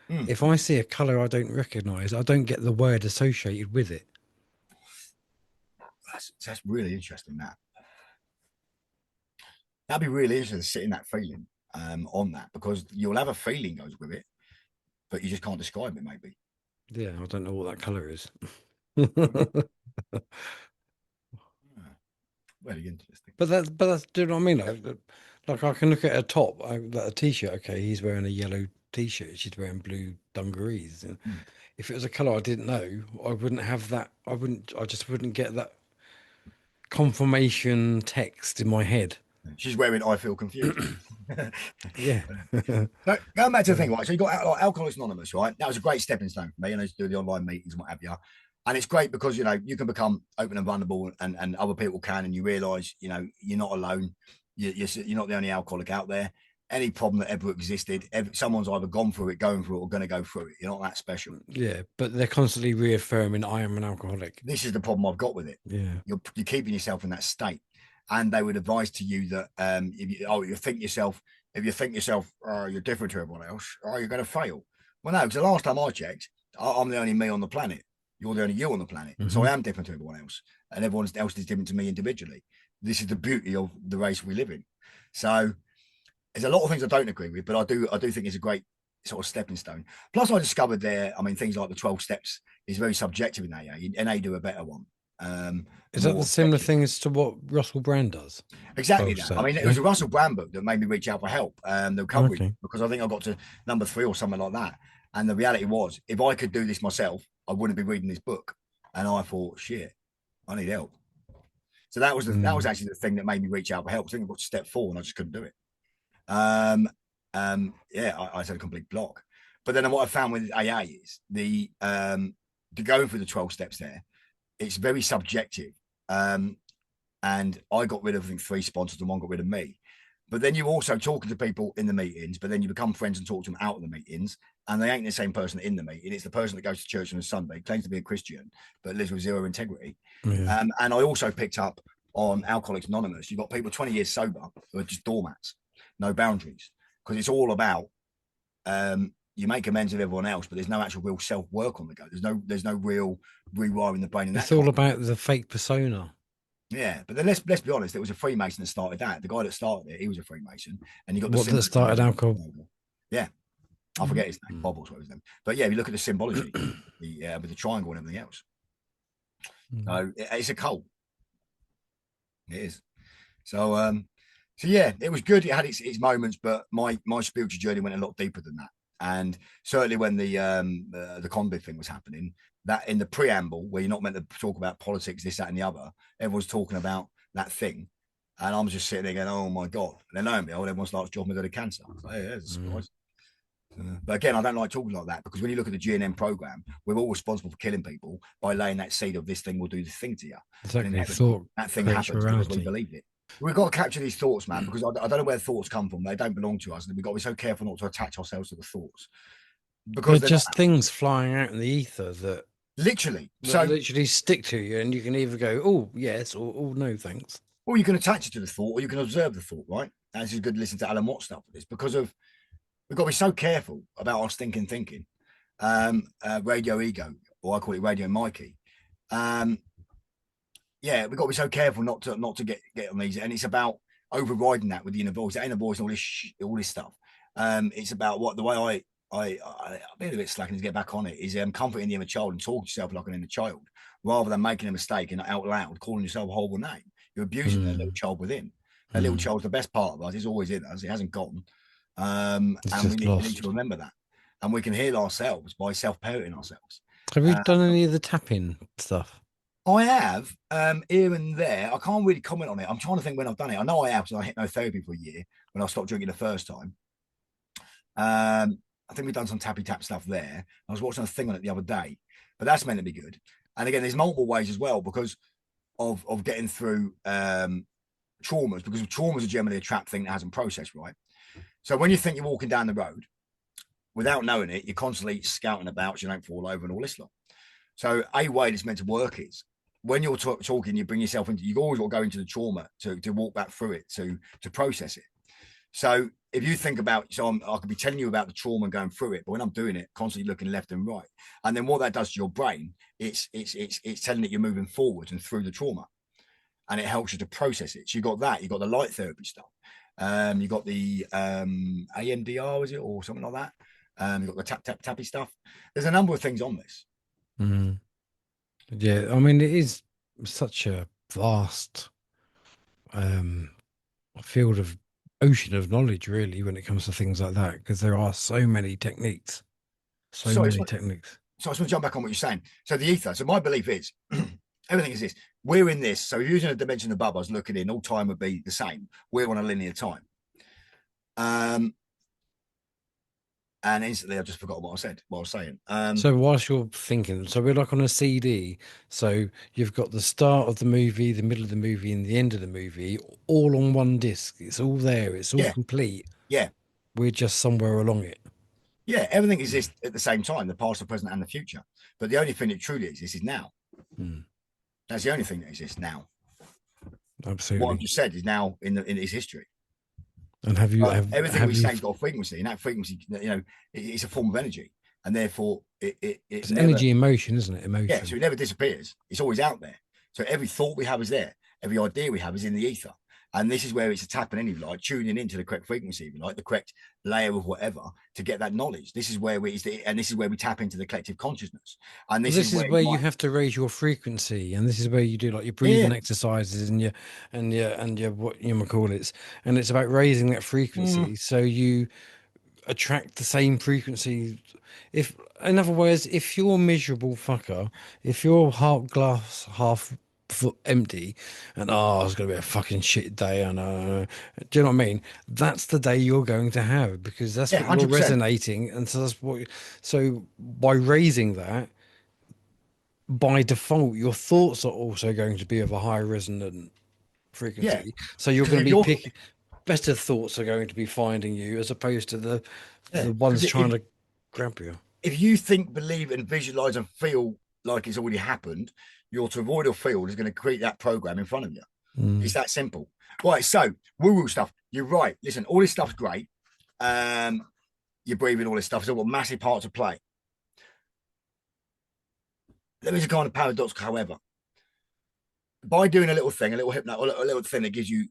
If I see a color I don't recognize, I don't get the word associated with it. That's really interesting. That'd be really interesting to sit in that feeling on that, because you'll have a feeling goes with it, but you just can't describe it. Maybe. Yeah, I don't know what that color is. Very interesting. But that's do you know what I mean? Like I can look at a top, a t-shirt. Okay, he's wearing a yellow t-shirt. She's wearing blue dungarees. And if it was a color I didn't know, I wouldn't have that. I just wouldn't get that confirmation text in my head. She's wearing "I feel confused." Yeah. So, going back to the thing, right? So you got like, Alcoholics Anonymous, right? That was a great stepping stone for me, and I used to do the online meetings and what have you. And it's great because you can become open and vulnerable, and other people can, and you realise you're not alone. You're not the only alcoholic out there. Any problem that ever existed, someone's either gone through it, going through it, or going to go through it. You're not that special. Yeah, but they're constantly reaffirming I am an alcoholic. This is the problem I've got with it. Yeah, you're keeping yourself in that state, and they would advise to you that if you think yourself you're different to everyone else, you're going to fail. Well, no, because the last time I checked, I'm the only me on the planet. You're the only you on the planet. So I am different to everyone else, and everyone else is different to me individually. This is the beauty of the race we live in. So there's a lot of things I don't agree with, but I do think it's a great sort of stepping stone. Plus, I discovered things like the 12 steps is very subjective in AA. NA do a better one. Is that the similar thing as to what Russell Brand does? Exactly that. I mean, it was a Russell Brand book that made me reach out for help, the recovery, because I think I got to number 3 or something like that. And the reality was, if I could do this myself, I wouldn't be reading this book. And I thought, shit, I need help. So that was actually the thing that made me reach out for help. I think I got to step 4 and I just couldn't do it. I had a complete block. But then what I found with AA is the going through the 12 steps there, it's very subjective. And I got rid of, I think, 3 sponsors and 1 got rid of me. But then you're also talking to people in the meetings, but then you become friends and talk to them out of the meetings, and they ain't the same person in the meeting. It's the person that goes to church on a Sunday, claims to be a Christian, but lives with 0 integrity. Yeah. And I also picked up on Alcoholics Anonymous. You've got people 20 years sober who are just doormats, no boundaries, because it's all about you make amends with everyone else, but there's no actual real self-work on the go. There's no real rewiring the brain. It's all about the fake persona. Yeah, but then let's be honest. It was a Freemason that started that. The guy that started it, he was a Freemason, and you got the that started alcohol. Yeah, I forget his name. Bobbles, what was name? But yeah, if you look at the symbology, with the triangle and everything else. So it's a cult. It is. So yeah, it was good. It had its moments, but my spiritual journey went a lot deeper than that. And certainly when the convict thing was happening, that in the preamble where you're not meant to talk about politics, this, that, and the other, everyone's talking about that thing, and I'm just sitting there going, "Oh my god!" And then lo and behold, everyone starts dropping dead of cancer. So, yeah, it's a surprise. But again, I don't like talking like that, because when you look at the GNM program, we're all responsible for killing people by laying that seed of this thing will do this thing to you. Exactly. That thing happens because we believe it. We've got to capture these thoughts, man, because I don't know where thoughts come from. They don't belong to us, and we've got to be so careful not to attach ourselves to the thoughts, because they're just things flying out in the ether that literally stick to you, and you can either go, "Oh yes," or "Oh no, thanks." Or you can attach it to the thought, or you can observe the thought. Right? And it's good to listen to Alan Watts stuff for this, because we've got to be so careful about our thinking. Radio Ego, or I call it Radio Mikey. Yeah, we've got to be so careful not to get on these, and it's about overriding that with the inner voice, the inner voice, and all this stuff. It's about what the way I've been a bit slacking to get back on it is comforting the inner child and talk to yourself like an inner child, rather than making a mistake and out loud calling yourself a horrible name. You're abusing that little child within. That little child's the best part of us. It's always in us. It hasn't gone. And we need to remember that. And we can heal ourselves by self-parenting ourselves. Have you done any of the tapping stuff? I have, here and there. I can't really comment on it. I'm trying to think when I've done it. I know I have, because I hypnotherapy for a year when I stopped drinking the first time. I think we've done some tappy tap stuff there. I was watching a thing on it the other day, but that's meant to be good. And again, there's multiple ways as well because of getting through traumas, because traumas are generally a trap thing that hasn't processed, right? So when you think you're walking down the road, without knowing it, you're constantly scouting about so you don't fall over and all this lot. So a way that's meant to work is when you're talking, you bring yourself into, you've always got to go into the trauma to walk back through it, to process it. So if you think about, I could be telling you about the trauma and going through it, but when I'm doing it, constantly looking left and right. And then what that does to your brain, it's telling it you're moving forward and through the trauma. And it helps you to process it. So you got that, you got the light therapy stuff. You got the AMDR, is it, or something like that? You got the tappy stuff. There's a number of things on this. Yeah, I mean, it is such a vast field of ocean of knowledge, really, when it comes to things like that, because there are so many techniques. So I just want to jump back on what you're saying. So the ether. So my belief is everything is this. We're in this. So using a dimension above us, looking in, all time would be the same. We're on a linear time. And instantly, I just forgot what I was saying. So whilst you're thinking, so we're like on a CD. So you've got the start of the movie, the middle of the movie, and the end of the movie, all on one disc. It's all there. It's all complete. Yeah. We're just somewhere along it. Yeah, everything exists at the same time, the past, the present, and the future. But the only thing that truly exists is now. That's the only thing that exists now. Absolutely. What I've just said is now in its history. And everything we say has got a frequency, and that frequency, it's a form of energy, and therefore it's never, energy in motion, isn't it? Emotion. Yeah, so it never disappears. It's always out there. So every thought we have is there. Every idea we have is in the ether. And this is where it's a tapping in, if you like, tuning into the correct frequency, if you like, the correct layer of whatever to get that knowledge. This is where we tap into the collective consciousness. And this is where you have to raise your frequency, and this is where you do like your breathing exercises and your what you might call it, and it's about raising that frequency so you attract the same frequency. If, in other words, if you're a miserable fucker, if you're half empty and it's gonna be a fucking shit day, and do you know what I mean? That's the day you're going to have, because that's what 100%. You're resonating, and so that's what. So by raising that, by default, your thoughts are also going to be of a higher resonant frequency. So you're going to be better thoughts are going to be finding you, as opposed to the ones trying to grab you. If you think, believe, and visualize and feel like it's already happened, your toroidal field is going to create that program in front of you. It's that simple. Right, so woo-woo stuff. You're right. Listen, all this stuff's great. You're breathing, all this stuff. It's all got massive part to play. There is a kind of paradox, however. By doing a little thing, a little thing that gives you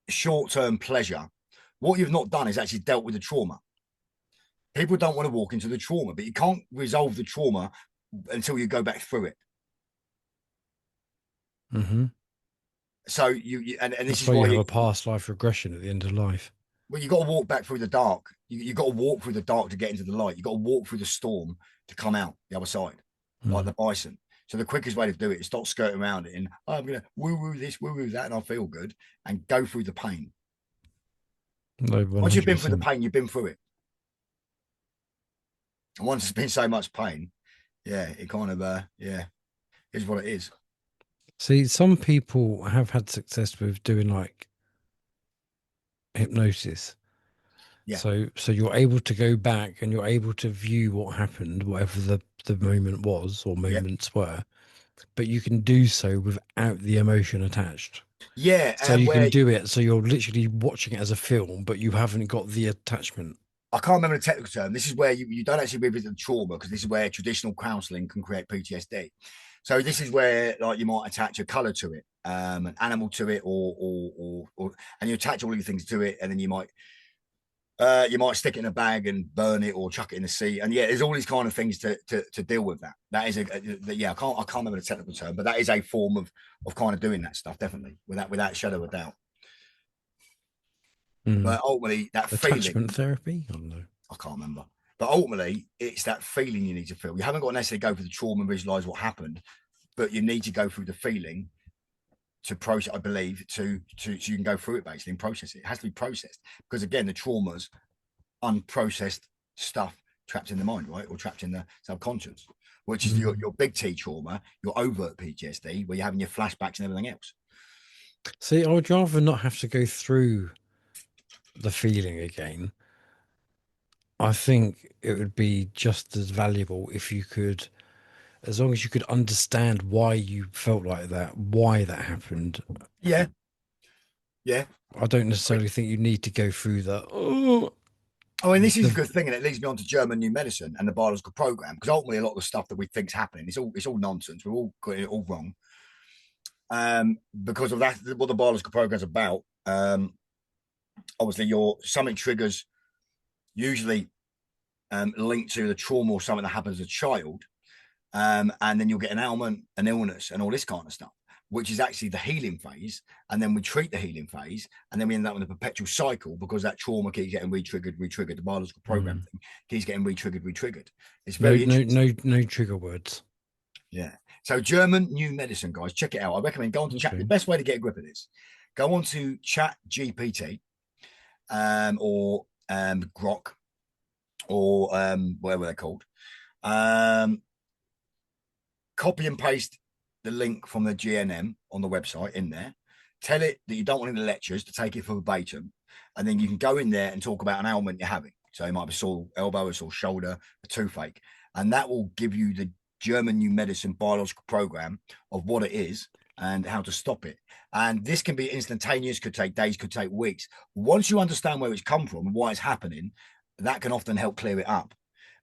short-term pleasure, what you've not done is actually dealt with the trauma. People don't want to walk into the trauma, but you can't resolve the trauma until you go back through it. So and this is why you have a past life regression at the end of life. Well, you got to walk back through the dark. You got to walk through the dark to get into the light. You got to walk through the storm to come out the other side, like the bison. So the quickest way to do it is stop skirting around it and I'm gonna woo-woo this, woo-woo that, and I'll feel good, and go through the pain. No, once you've been through the pain, you've been through it. And once it's been so much pain, it kind of is what it is. See, some people have had success with doing like hypnosis. Yeah. So you're able to go back and you're able to view what happened, whatever the moment was or moments were, but you can do so without the emotion attached. Yeah. So you can do it. So you're literally watching it as a film, but you haven't got the attachment. I can't remember the technical term. This is where you don't actually revisit the trauma, because this is where traditional counselling can create PTSD. So this is where, like, you might attach a colour to it, an animal to it, or and you attach all these things to it, and then you might stick it in a bag and burn it, or chuck it in the sea. And yeah, there's all these kind of things to deal with that. That is I can't remember the technical term, but that is a form of kind of doing that stuff, definitely, without shadow of a doubt. But ultimately, that attachment feeling, therapy. I don't know. I can't remember. But ultimately, it's that feeling you need to feel. You haven't got to necessarily go through the trauma and visualize what happened, but you need to go through the feeling to process, I believe, so you can go through it basically and process it. It has to be processed, because again, the trauma's unprocessed stuff trapped in the mind, right? Or trapped in the subconscious, which is your big T trauma, your overt PTSD, where you're having your flashbacks and everything else. See, I would rather not have to go through the feeling again. I think it would be just as valuable if you could, as long as you could understand why you felt like that, why that happened. Yeah. I don't necessarily think you need to go through the. I mean, this is a good thing, and it leads me on to German new medicine and the biological program, because ultimately a lot of the stuff that we think's happening, it's all nonsense. We're all got it all wrong. Because of that, what the biological program's about. Obviously, something triggers, usually linked to the trauma or something that happens as a child, and then you'll get an ailment, an illness, and all this kind of stuff, which is actually the healing phase. And then we treat the healing phase, and then we end up in a perpetual cycle, because that trauma keeps getting re-triggered. The biological program thing keeps getting re-triggered. It's very interesting. No trigger words. Yeah. So German new medicine, guys, check it out. I recommend going to chat. The best way to get a grip of this, go on to Chat GPT, or Grok, or whatever they're called. Copy and paste the link from the GNM on the website in there. Tell it that you don't want any lectures, to take it for verbatim, and then you can go in there and talk about an ailment you're having. So it might be a sore elbow, a sore shoulder, a toothache, and that will give you the German new medicine biological program of what it is and how to stop it. And this can be instantaneous, could take days, could take weeks. Once you understand where it's come from and why it's happening, that can often help clear it up.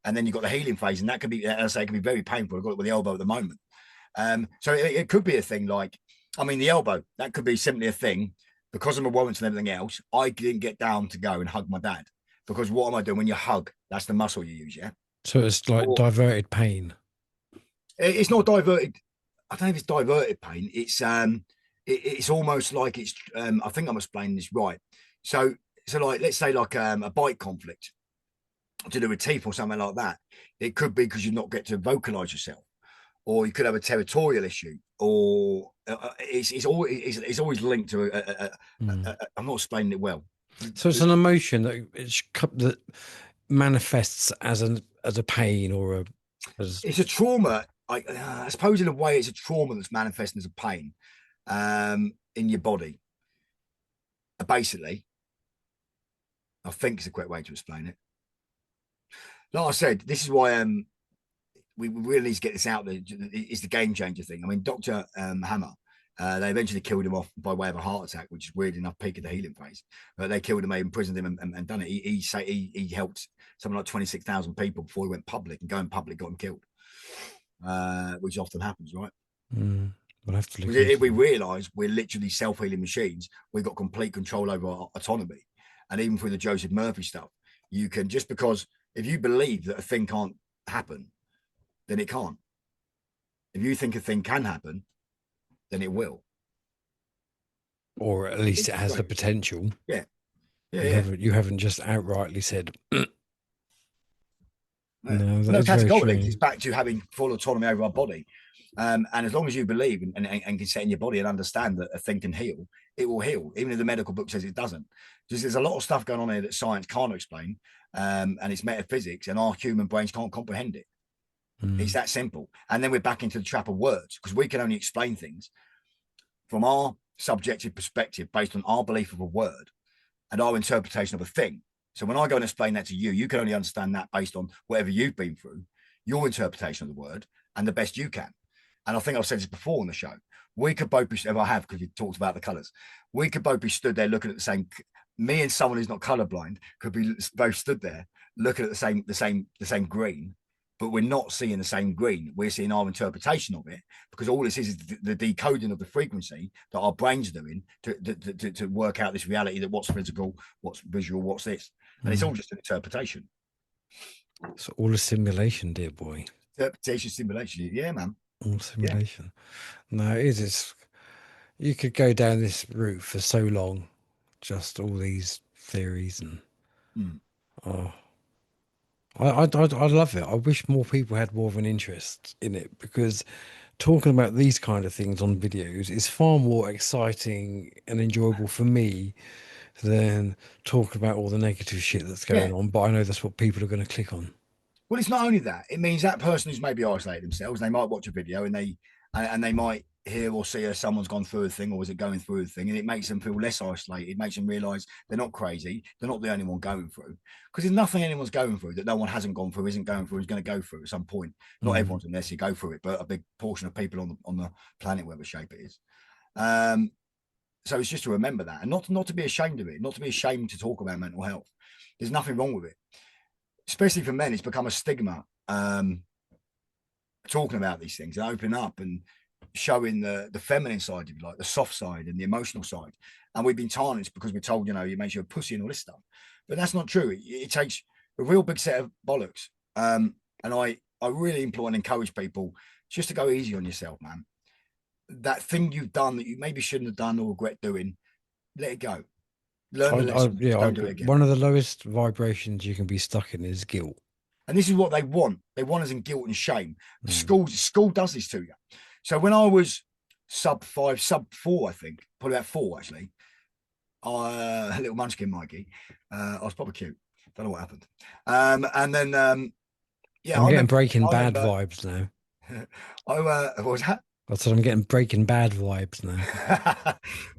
And then you've got the healing phase, and that can be, as I say, it can be very painful. I've got it with the elbow at the moment. So it could be a thing like, I mean, the elbow, that could be simply a thing, because I'm a warrant and everything else. I didn't get down to go and hug my dad, because what am I doing when you hug? That's the muscle you use, yeah? So it's like diverted pain. It's not diverted. I don't know if it's diverted pain. It's almost like it's, I think I'm explaining this right. So like, let's say like a bite conflict to do with teeth or something like that. It could be because you not get to vocalize yourself, or you could have a territorial issue, or it's always linked to I'm not explaining it well. So it's an emotion that manifests as a pain, or it's a trauma. I suppose in a way it's a trauma that's manifesting as a pain in your body. Basically, I think it's a correct way to explain it. Like I said, this is why we really need to get this out there. It's the game changer thing. I mean, Dr. Hammer, they eventually killed him off by way of a heart attack, which is weird enough, peak of the healing phase. But they killed him, they imprisoned him and done it. He helped something like 26,000 people before he went public, and going public got him killed, which often happens, right? We'll have to look if we realise we're literally self-healing machines, we've got complete control over our autonomy. And even through the Joseph Murphy stuff, you can, just because if you believe that a thing can't happen, then it can't. If you think a thing can happen, then it will. Or at least it has the potential. Yeah. You haven't just outrightly said. No, categorically, it's back to having full autonomy over our body. And as long as you believe and can set in your body and understand that a thing can heal, it will heal, even if the medical book says it doesn't. Just there's a lot of stuff going on here that science can't explain, and it's metaphysics, and our human brains can't comprehend it. It's that simple. And then we're back into the trap of words, because we can only explain things from our subjective perspective based on our belief of a word and our interpretation of a thing. So when I go and explain that to you, you can only understand that based on whatever you've been through, your interpretation of the word, and the best you can. And I think I've said this before on the show. We could both be, if I have, because you talked about the colours, we could both be stood there looking at the same me and someone who's not colorblind could be both stood there looking at the same green, but we're not seeing the same green. We're seeing our interpretation of it, because all this is the decoding of the frequency that our brains are doing to work out this reality, that what's physical, what's visual, what's this. And it's all just an interpretation. It's all a simulation, dear boy. Interpretation, simulation. Yeah, man. All simulation. Yeah. No, it is. It's, you could go down this route for so long, just all these theories and oh, I love it. I wish more people had more of an interest in it, because talking about these kind of things on videos is far more exciting and enjoyable for me than talking about all the negative shit that's going on. But I know that's what people are going to click on. Well, it's not only that. It means that person who's maybe isolated themselves, they might watch a video and they might hear or see someone's gone through a thing, or is it going through a thing, and it makes them feel less isolated. It makes them realize they're not crazy. They're not the only one going through, because there's nothing anyone's going through that no one hasn't gone through, isn't going through, is going to go through at some point. Not everyone's unless you go through it, but a big portion of people on the planet, whatever shape it is. So it's just to remember that, and not to be ashamed of it, not to be ashamed to talk about mental health. There's nothing wrong with it. Especially for men, it's become a stigma, talking about these things and opening up and showing the feminine side, if you like, the soft side and the emotional side. And we've been tarnished because we're told, it makes you a pussy and all this stuff. But that's not true. It takes a real big set of bollocks. And I really implore and encourage people just to go easy on yourself, man. That thing you've done that you maybe shouldn't have done or regret doing, let it go. Learn the lesson. Don't do it again. One of the lowest vibrations you can be stuck in is guilt. And this is what they want. They want us in guilt and shame. School does this to you. So when I was sub 4, I think, probably about 4 actually, a little munchkin Mikey, I was probably cute. Don't know what happened. And then, I'm getting Breaking Bad vibes now. What was that? I said I'm getting Breaking Bad vibes now.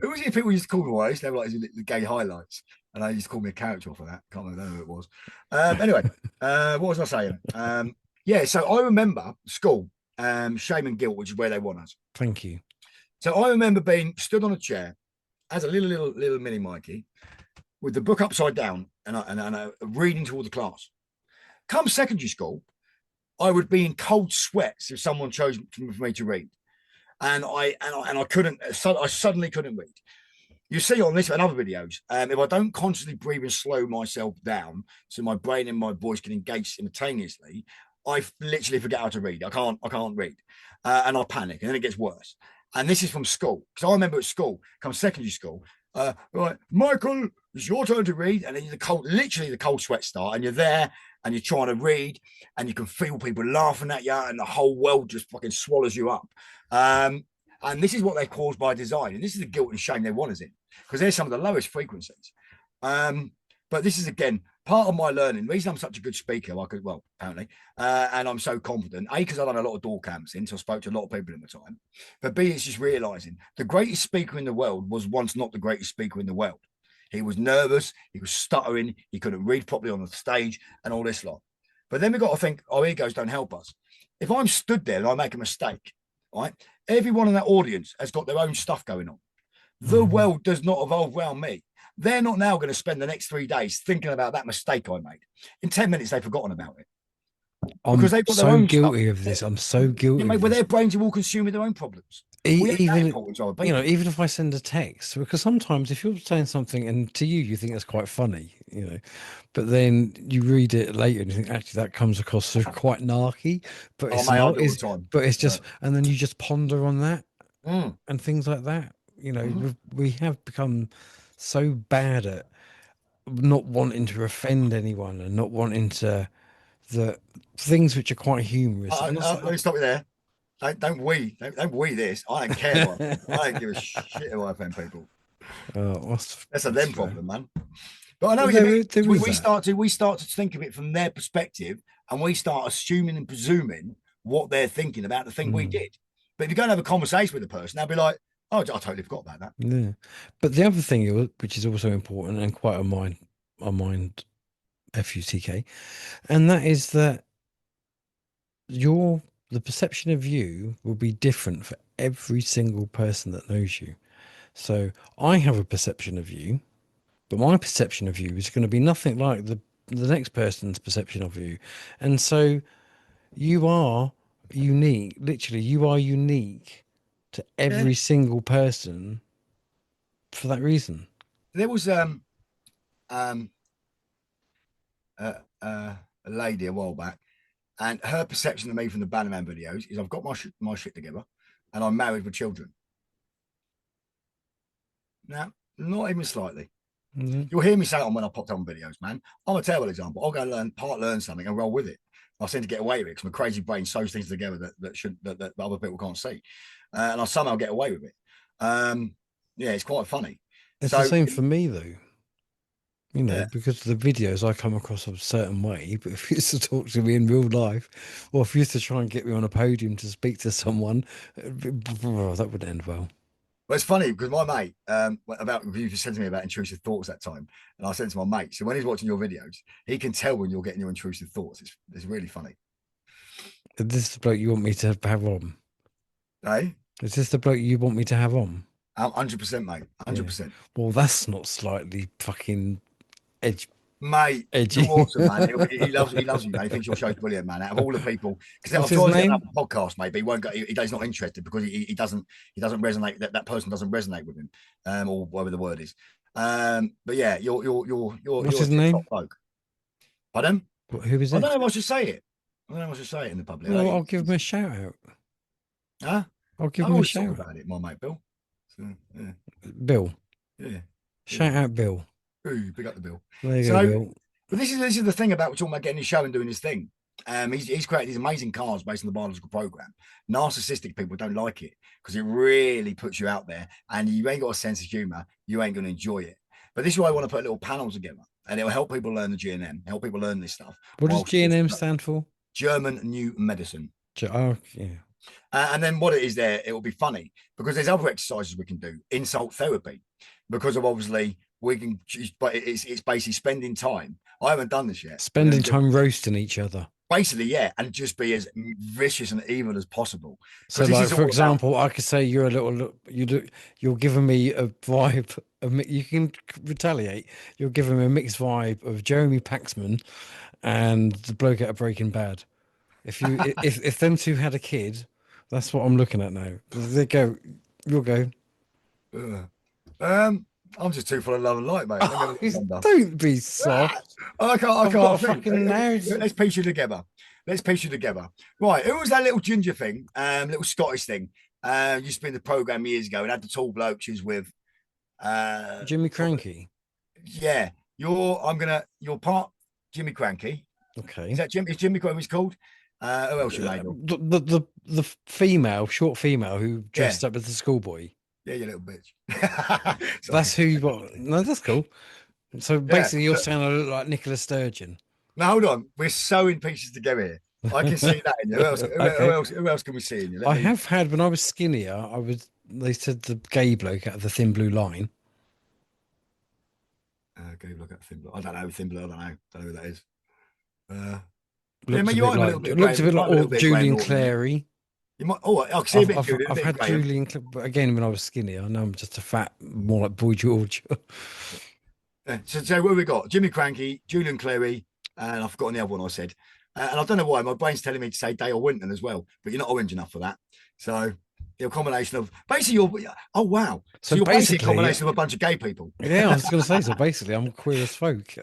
Who was it? People used to call me always. They were like the gay highlights, and they used to call me a character for that. Can't remember who it was. Anyway, what was I saying? Yeah. So I remember school, shame and guilt, which is where they want us. Thank you. So I remember being stood on a chair as a little mini Mikey, with the book upside down, and I reading to all the class. Come secondary school, I would be in cold sweats if someone chose for me to read. And I couldn't. I suddenly couldn't read. You see on this and other videos, if I don't constantly breathe and slow myself down so my brain and my voice can engage simultaneously, I literally forget how to read. I can't read, and I panic, and then it gets worse. And this is from school, because I remember at school, come secondary school, right, Michael, it's your turn to read, and then literally the cold sweat start, and you're there, and you're trying to read, and you can feel people laughing at you, and the whole world just fucking swallows you up. And this is what they cause by design, and this is the guilt and shame they want us in, because they're some of the lowest frequencies. But this is, again, part of my learning. The reason I'm such a good speaker, apparently, and I'm so confident, A, because I've done a lot of door camps so I spoke to a lot of people in my time, but B, it's just realizing the greatest speaker in the world was once not the greatest speaker in the world. He was nervous, he was stuttering, he couldn't read properly on the stage, and all this lot. But then we've got to think our egos don't help us. If I'm stood there and I make a mistake, right, everyone in that audience has got their own stuff going on. The world does not evolve around me. They're not now going to spend the next 3 days thinking about that mistake I made. In 10 minutes, they've forgotten about it. Because they've got their own guilty of this. I'm so guilty. Yeah, mate, but their brains are all consuming their own problems. Even if I send a text, because sometimes if you're saying something and to you think that's quite funny, but then you read it later and you think actually that comes across as quite narky, but it's not. But it's just, and then you just ponder on that and things like that. We have become so bad at not wanting to offend anyone and not wanting to the things which are quite humorous. Let me stop you there. Don't we this. I don't care. I don't give a shit if I offend people. That's a them problem, man. But I know we start to think of it from their perspective, and we start assuming and presuming what they're thinking about the thing we did. But if you go and have a conversation with a person, they'll be like, "Oh, I totally forgot about that." Yeah. But the other thing, which is also important and quite a mind FUTK, and that is that the perception of you will be different for every single person that knows you. So I have a perception of you, but my perception of you is going to be nothing like the next person's perception of you. And so you are unique. Literally, you are unique to every single person for that reason. There was um a lady a while back, and her perception of me from the Bannerman videos is I've got my shit together, and I'm married with children. Now, not even slightly. Mm-hmm. You'll hear me say it on when I popped on videos, man. I'm a terrible example. I'll go learn something and roll with it. I seem to get away with it because my crazy brain sews things together that other people can't see, and I somehow get away with it. Yeah, it's quite funny. It's the same for me though. You know, because the videos I come across a certain way, but if you used to talk to me in real life, or if you used to try and get me on a podium to speak to someone, that would end well. Well, it's funny because my mate, about you said to me about intrusive thoughts that time, and I said to my mate, so when he's watching your videos, he can tell when you're getting your intrusive thoughts. It's really funny. Is this the bloke you want me to have on? Hey? Is this the bloke you want me to have on? 100%, mate. 100%. Yeah. Well, that's not slightly fucking Mate, edgy. You're awesome, man. He loves you, man. He thinks your show's brilliant, man. Out of all the people, because I've tried to get a podcast, mate, but he won't go. He's not interested because he doesn't resonate. That person doesn't resonate with him, or whatever the word is. But yeah, you're What's his name? Bloke. Pardon? Who is it? I don't know if I should say it. I don't know if I should say it in the public. Well, I'll give him a shout out. Huh? I'll give him a shout out about it, my mate Bill. So, yeah. Bill. Yeah. Shout out Bill. Ooh, pick up the Bill. There you go, Bill. But this is the thing about talking about getting his show and doing his thing. He's created these amazing cars based on the biological program. Narcissistic people don't like it because it really puts you out there, and you ain't got a sense of humor. You ain't going to enjoy it. But this is why I want to put a little panel together, and it will help people learn the GNM, help people learn this stuff. What does GNM stand for? German New Medicine. Oh, yeah. And then what it is there, it will be funny because there's other exercises we can do. Insult therapy, because of obviously we can, but it's basically spending time. I haven't done this yet. Spending time roasting each other. Basically, yeah, and just be as vicious and evil as possible. So, like for example, I could say you're a little. You're giving me a vibe. You can retaliate. You're giving me a mixed vibe of Jeremy Paxman and the bloke out of Breaking Bad. If you if them two had a kid, that's what I'm looking at now. They go. You'll go. I'm just too full of love and light, mate. Don't be soft. I can't fucking Let's piece you together. Right, who was that little ginger thing? Little Scottish thing. Used to be in the program years ago and had the tall bloke she was with. Jimmy Cranky. Yeah, you're part Jimmy Cranky. Okay. Is Jimmy Cranky called? Who else you made? The female, short female who dressed up as a schoolboy. Yeah, you little bitch. That's who you got. No, that's cool. So basically, you're saying I look like Nicola Sturgeon. Now hold on, we're sewing pieces together here. I can see that in you. Who else can we see in you? I have had when I was skinnier. They said the gay bloke out of the Thin Blue Line. Gay bloke out of Thin Blue. I don't know Thin Blue. I don't know who that is. Looked a bit like Julian Clary. You might. Oh, I can see a bit. I've had Julian, but again, when I was skinny, I know I'm just a fat, more like Boy George. So what have we got? Jimmy Cranky, Julian Clary, and I've forgotten the other one I said. And I don't know why my brain's telling me to say Dale Winton as well, but you're not orange enough for that. So a combination of basically oh wow. So you're basically a combination of a bunch of gay people. Yeah, I was going to say so. Basically, I'm queer as folk.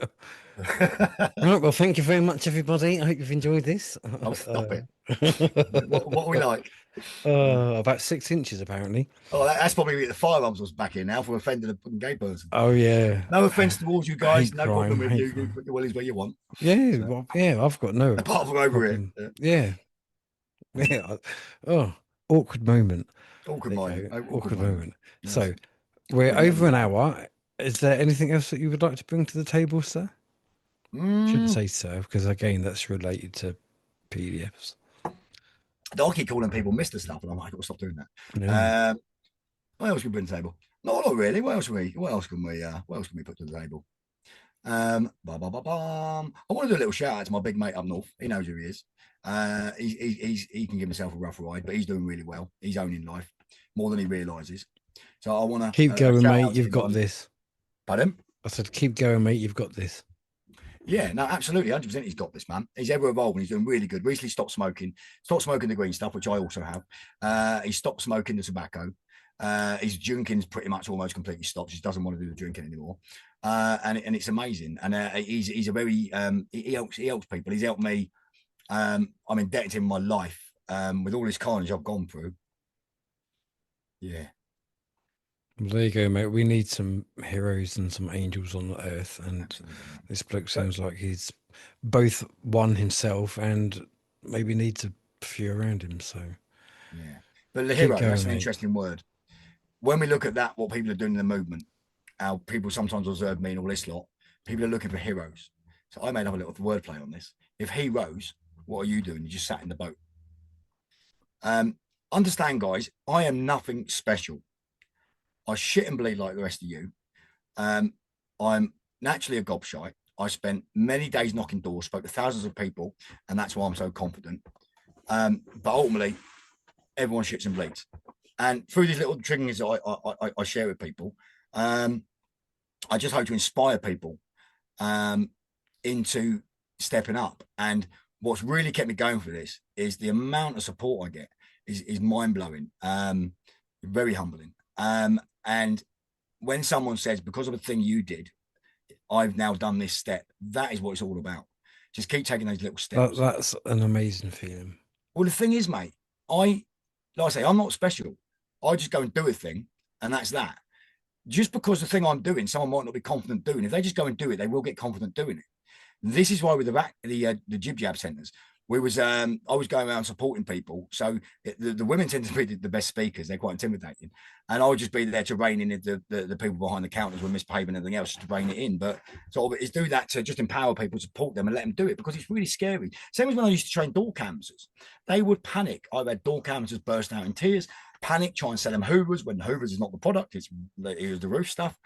Right, well, thank you very much, everybody. I hope you've enjoyed this. Oh, stop it. What are we like? About 6 inches, apparently. Oh, that's probably the firearms was back in now for offending a gay person. Oh, yeah. No offense towards you guys. No problem with you. You put your willies where you want. Yeah, so. Well, yeah, I've got no. Apart from over here. Yeah. Oh, awkward moment. Awkward moment. Yes. So, we're over an hour. Is there anything else that you would like to bring to the table, sir? Shouldn't say so, because again, that's related to PDFs. I keep calling people Mr. stuff, and I'm like, I've got to stop doing that. Yeah. What else can we bring to the table? Not really. What else can we put to the table? I want to do a little shout out to my big mate up north. He knows who he is. He can give himself a rough ride, but he's doing really well. He's owning life more than he realizes. So I want to keep going, mate. You've got this. Pardon? I said, keep going, mate. You've got this. Yeah, no, absolutely, 100%. He's got this, man. He's ever evolving. He's doing really good. Recently stopped smoking the green stuff, which I also have. He stopped smoking the tobacco. His drinking's pretty much almost completely stopped. He just doesn't want to do the drinking anymore. And it's amazing. And he's a very he helps people. He's helped me. I'm indebted to him in my life with all this carnage I've gone through. Yeah. Well, there you go, mate. We need some heroes and some angels on the earth, and absolutely. This bloke sounds like he's both one himself and maybe needs a few around him. So yeah, but the hero, that's an interesting word. When we look at that, what people are doing in the movement, how people sometimes observe me and all this lot, people are looking for heroes. So I made up a little wordplay on this. If he rose, what are you doing? You just sat in the boat. Understand, guys, I am nothing special. I shit and bleed like the rest of you. I'm naturally a gobshite. I spent many days knocking doors, spoke to thousands of people, and that's why I'm so confident. But ultimately, everyone shits and bleeds. And through these little triggers I share with people, I just hope to inspire people into stepping up. And what's really kept me going for this is the amount of support I get is mind-blowing, very humbling. And when someone says, because of a thing you did, I've now done this step, that is what it's all about. Just keep taking those little steps. That's an amazing feeling. Well, the thing is, mate, like I say, I'm not special. I just go and do a thing, and that's that. Just because the thing I'm doing, someone might not be confident doing. If they just go and do it, they will get confident doing it. This is why with the jib jab centers, I was going around supporting people. So the women tend to be the best speakers. They're quite intimidating. And I would just be there to rein in the people behind the counters with misbehaving and everything else, just to rein it in. But sort of is do that to just empower people, support them and let them do it, because it's really scary. Same as when I used to train door canvassers. They would panic. I've had door canvassers burst out in tears, panic, try and sell them Hoovers when Hoovers is not the product. It's the roof stuff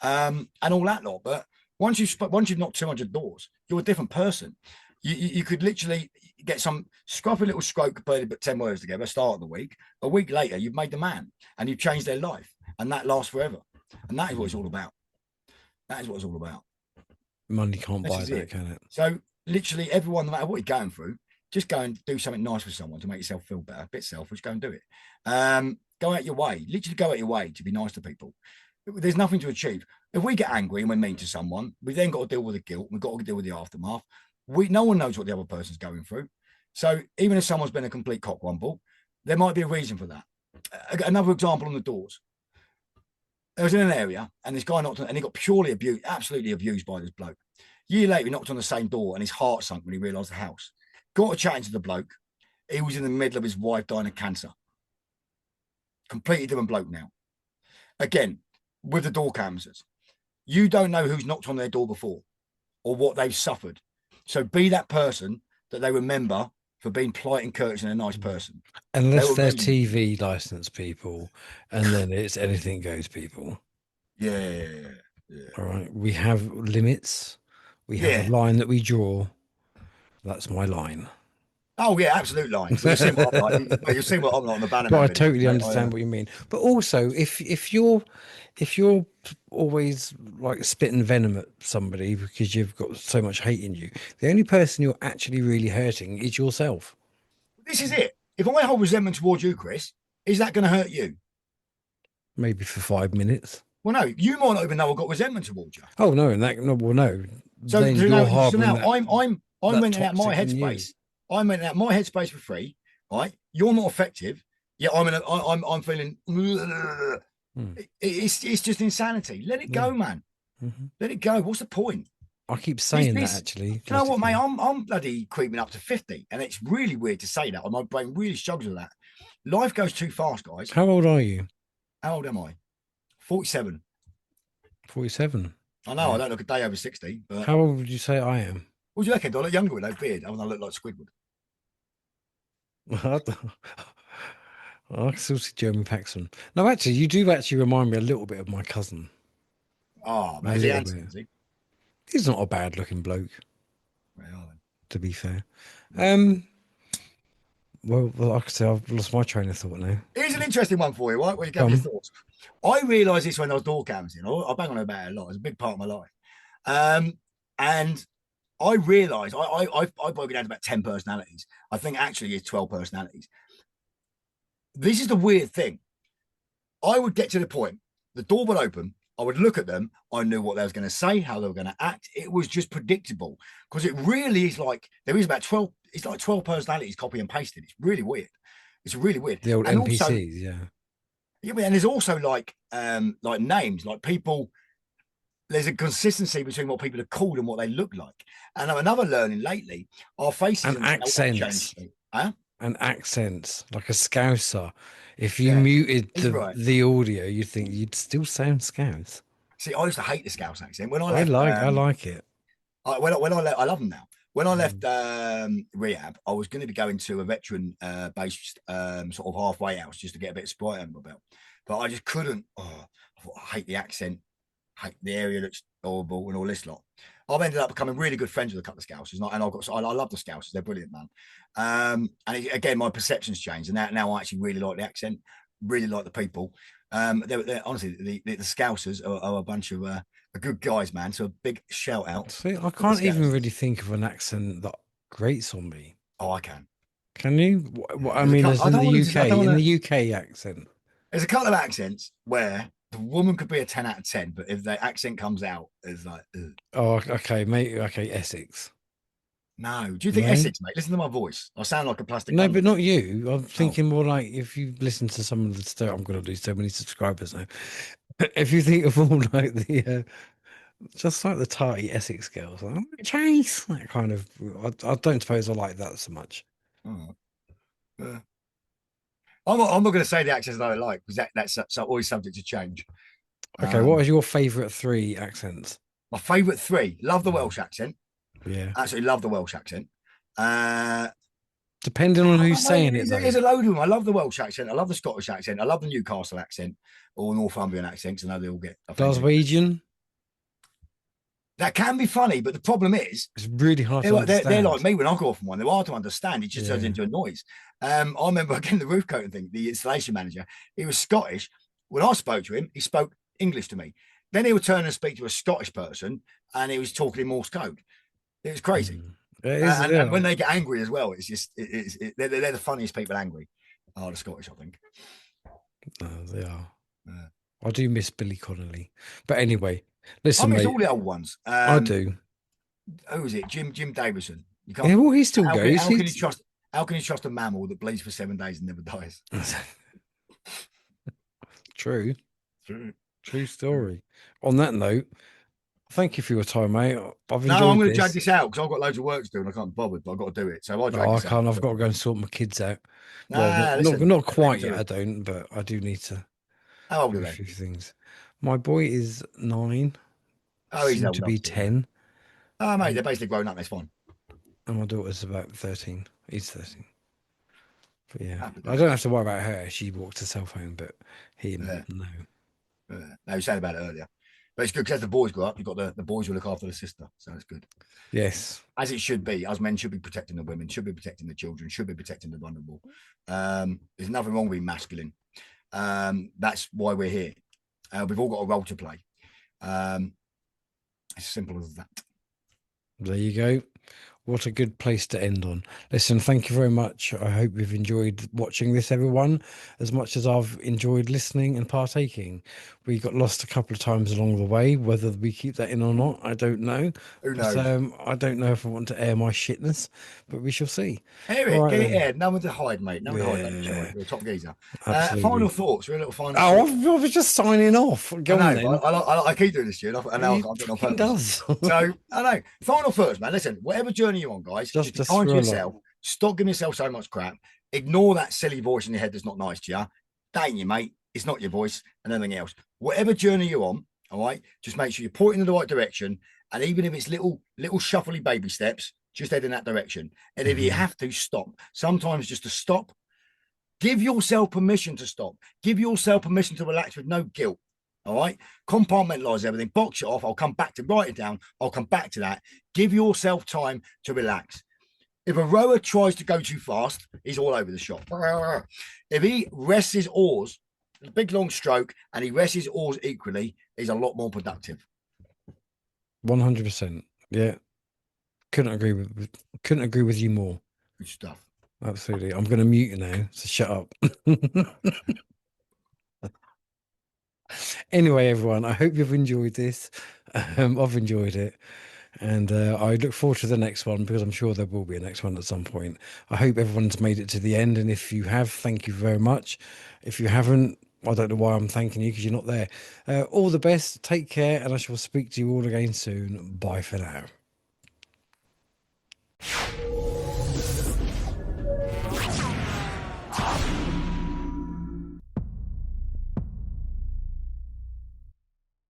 and all that lot. But once you've knocked 200 doors, you're a different person. You could literally get some scruffy little stroke, but 10 words together, start of the week. A week later, you've made the man and you've changed their life, and that lasts forever. And that is what it's all about. That is what it's all about. Money can't buy that, can it? So literally everyone, no matter what you're going through, just go and do something nice for someone to make yourself feel better. A bit selfish, go and do it. Go out your way. Literally go out your way to be nice to people. There's nothing to achieve. If we get angry and we're mean to someone, we've then got to deal with the guilt. We've got to deal with the aftermath. No one knows what the other person's going through. So even if someone's been a complete cockwomble, there might be a reason for that. Another example on the doors. I was in an area and this guy knocked on, and he got purely abused, absolutely abused by this bloke. A year later, he knocked on the same door and his heart sunk when he realised the house. Got to chatting to the bloke. He was in the middle of his wife dying of cancer. Completely different bloke now. Again, with the door canvassers, you don't know who's knocked on their door before or what they've suffered. So be that person that they remember for being polite and courteous and a nice person. Unless they're TV licensed people, and then it's anything goes people. Yeah. All right. We have limits. We have a line that we draw. That's my line. Oh yeah, absolute line. Well, you've seen what I'm like on the banner. But I totally understand what you mean. But also, if you're always like spitting venom at somebody because you've got so much hate in you, the only person you're actually really hurting is yourself. This is it. If I hold resentment towards you, Chris, is that going to hurt you? Maybe for 5 minutes. Well, no, you might not even know I've got resentment towards you. Oh no, no. So now I'm renting out my headspace. I'm renting out my headspace for free. Right? You're not effective. Yeah, I'm feeling. It's just insanity. Let it go, man. Mm-hmm. Let it go. What's the point? I keep saying that actually. You know what, mate? I'm bloody creeping up to 50, and it's really weird to say that. My brain really struggles with that. Life goes too fast, guys. How old are you? How old am I? 47. 47. I know. I don't look a day over 60. But how old would you say I am? What do you reckon? Do I look younger with no beard? I look like Squidward. I can still see Jeremy Paxson. No, actually, you do actually remind me a little bit of my cousin. Oh, man, is he? He's not a bad-looking bloke. Well, to be fair. Well, like I say, I've lost my train of thought now. Here's an interesting one for you, right? Where you get your thoughts. I realised this when I was door canvassing. I bang on about it a lot. It's a big part of my life. And I realised I broke it down to about 10 personalities. I think actually it's 12 personalities. This is the weird thing. I would get to the point, the door would open, I would look at them, I knew what they was going to say, how they were going to act. It was just predictable because it really is like, there is about 12, it's like 12 personalities copy and pasted. It's really weird. It's really weird. The old and NPCs, also, yeah. Yeah, and there's also like names, like people, there's a consistency between what people are called and what they look like. And another learning lately, our faces and accents. Huh? And accents, like a Scouser. If you muted the audio, you think you'd still sound Scouse. See, I used to hate the Scouse accent. When I left, I like it. I love them now. When I left rehab, I was going to be going to a veteran based sort of halfway house just to get a bit of Sprite under my belt, but I just couldn't. I thought, I hate the accent, hate the area looks horrible, and all this lot. I've ended up becoming really good friends with a couple of Scousers, and I love the Scousers. They're brilliant, man. Again, my perceptions changed, and now I actually really like the accent, really like the people. They're honestly the Scousers are a bunch of good guys, man. So a big shout out. See, I can't even really think of an accent that grates on me. Oh, I can. Can you? I mean, as in the UK accent. There's a couple of accents where the woman could be a 10 out of 10, but if the accent comes out, it's like, ugh. Oh, okay, mate. Okay, Essex. No, do you think Essex, mate? Listen to my voice. I sound like a plastic. No, but not you. I'm thinking more like if you listen to some of the stuff. I'm going to lose so many subscribers now. If you think of all like the, just like the tarty Essex girls, like Chase, that kind of. I don't suppose I like that so much. Oh. I'm not going to say the accents that I like because that's always subject to change. Okay, what is your favourite 3 accents? My favourite 3, love the Welsh accent. Yeah, absolutely love the Welsh accent. Depending on who's saying it, there's a load of them. I love the Welsh accent. I love the Scottish accent. I love the Newcastle accent or Northumbrian accents. I know they all get. Glaswegian. That can be funny, but the problem is it's really hard to understand. They're like me when I go off on one. They're hard to understand. It just turns into a noise. I remember again the roof coating thing. The installation manager, he was Scottish. When I spoke to him, he spoke English to me. Then he would turn and speak to a Scottish person, and he was talking in Morse code. It was crazy. And when they get angry as well, it's just they're the funniest people angry. Oh, the Scottish, I think. They are. I do miss Billy Connolly, but anyway. Listen, I miss all the old ones. I do. Who was it? Jim Davison. You can't. Yeah, well, he still goes. How can you trust a mammal that bleeds for 7 days and never dies? True story. On that note, thank you for your time, mate. I'm going to drag this out because I've got loads of work to do and I can't bother, but I've got to do it. So I'll drag this out. I've got to go and sort my kids out. Not quite yet. I don't, but I do need to. How old are they? A few things. My boy is 9. Oh, he's to be 10. Oh, mate, they're basically grown up. That's fine. And my daughter's about 13. He's 13. But yeah, I don't have to worry about her. She walks herself home, but him, no. No, you said about it earlier. But it's good because as the boys grow up, you've got the boys who look after the sister. So it's good. Yes. As it should be. Us men should be protecting the women, should be protecting the children, should be protecting the vulnerable. There's nothing wrong with being masculine. That's why we're here. We've all got a role to play. As simple as that. There you go. What a good place to end on. Listen, thank you very much. I hope you've enjoyed watching this, everyone, as much as I've enjoyed listening and partaking. We got lost a couple of times along the way. Whether we keep that in or not, I don't know. Who knows? I don't know if I want to air my shitness, but we shall see. Air it, get it aired. No one to hide, mate. No one to hide. You're a top geezer. Final thoughts. We're a little final. I was just signing off. Go on then. I keep doing this, Stu. And now I can't do it on purpose. He does. So, I know. Final thoughts, man. Listen, whatever journey you're on, guys, just be kind to yourself. Stop giving yourself so much crap. Ignore that silly voice in your head that's not nice to you. That ain't you, mate. It's not your voice and anything else. Whatever journey you're on, all right, just make sure you're pointing in the right direction. And even if it's little shuffly baby steps, just head in that direction. And if you have to, stop. Sometimes just to stop. Give yourself permission to stop. Give yourself permission to relax with no guilt. All right. Compartmentalize everything. Box it off. I'll come back to write it down. I'll come back to that. Give yourself time to relax. If a rower tries to go too fast, he's all over the shop. If he rests his oars big long stroke and he rests his oars equally, he's a lot more productive. 100%. Yeah. Couldn't agree with you more. Good stuff. Absolutely. I'm going to mute you now, so shut up. Anyway, everyone, I hope you've enjoyed this. I've enjoyed it. And I look forward to the next one, because I'm sure there will be a next one at some point. I hope everyone's made it to the end. And if you have, thank you very much. If you haven't, I don't know why I'm thanking you, because you're not there. All the best. Take care. And I shall speak to you all again soon. Bye for now.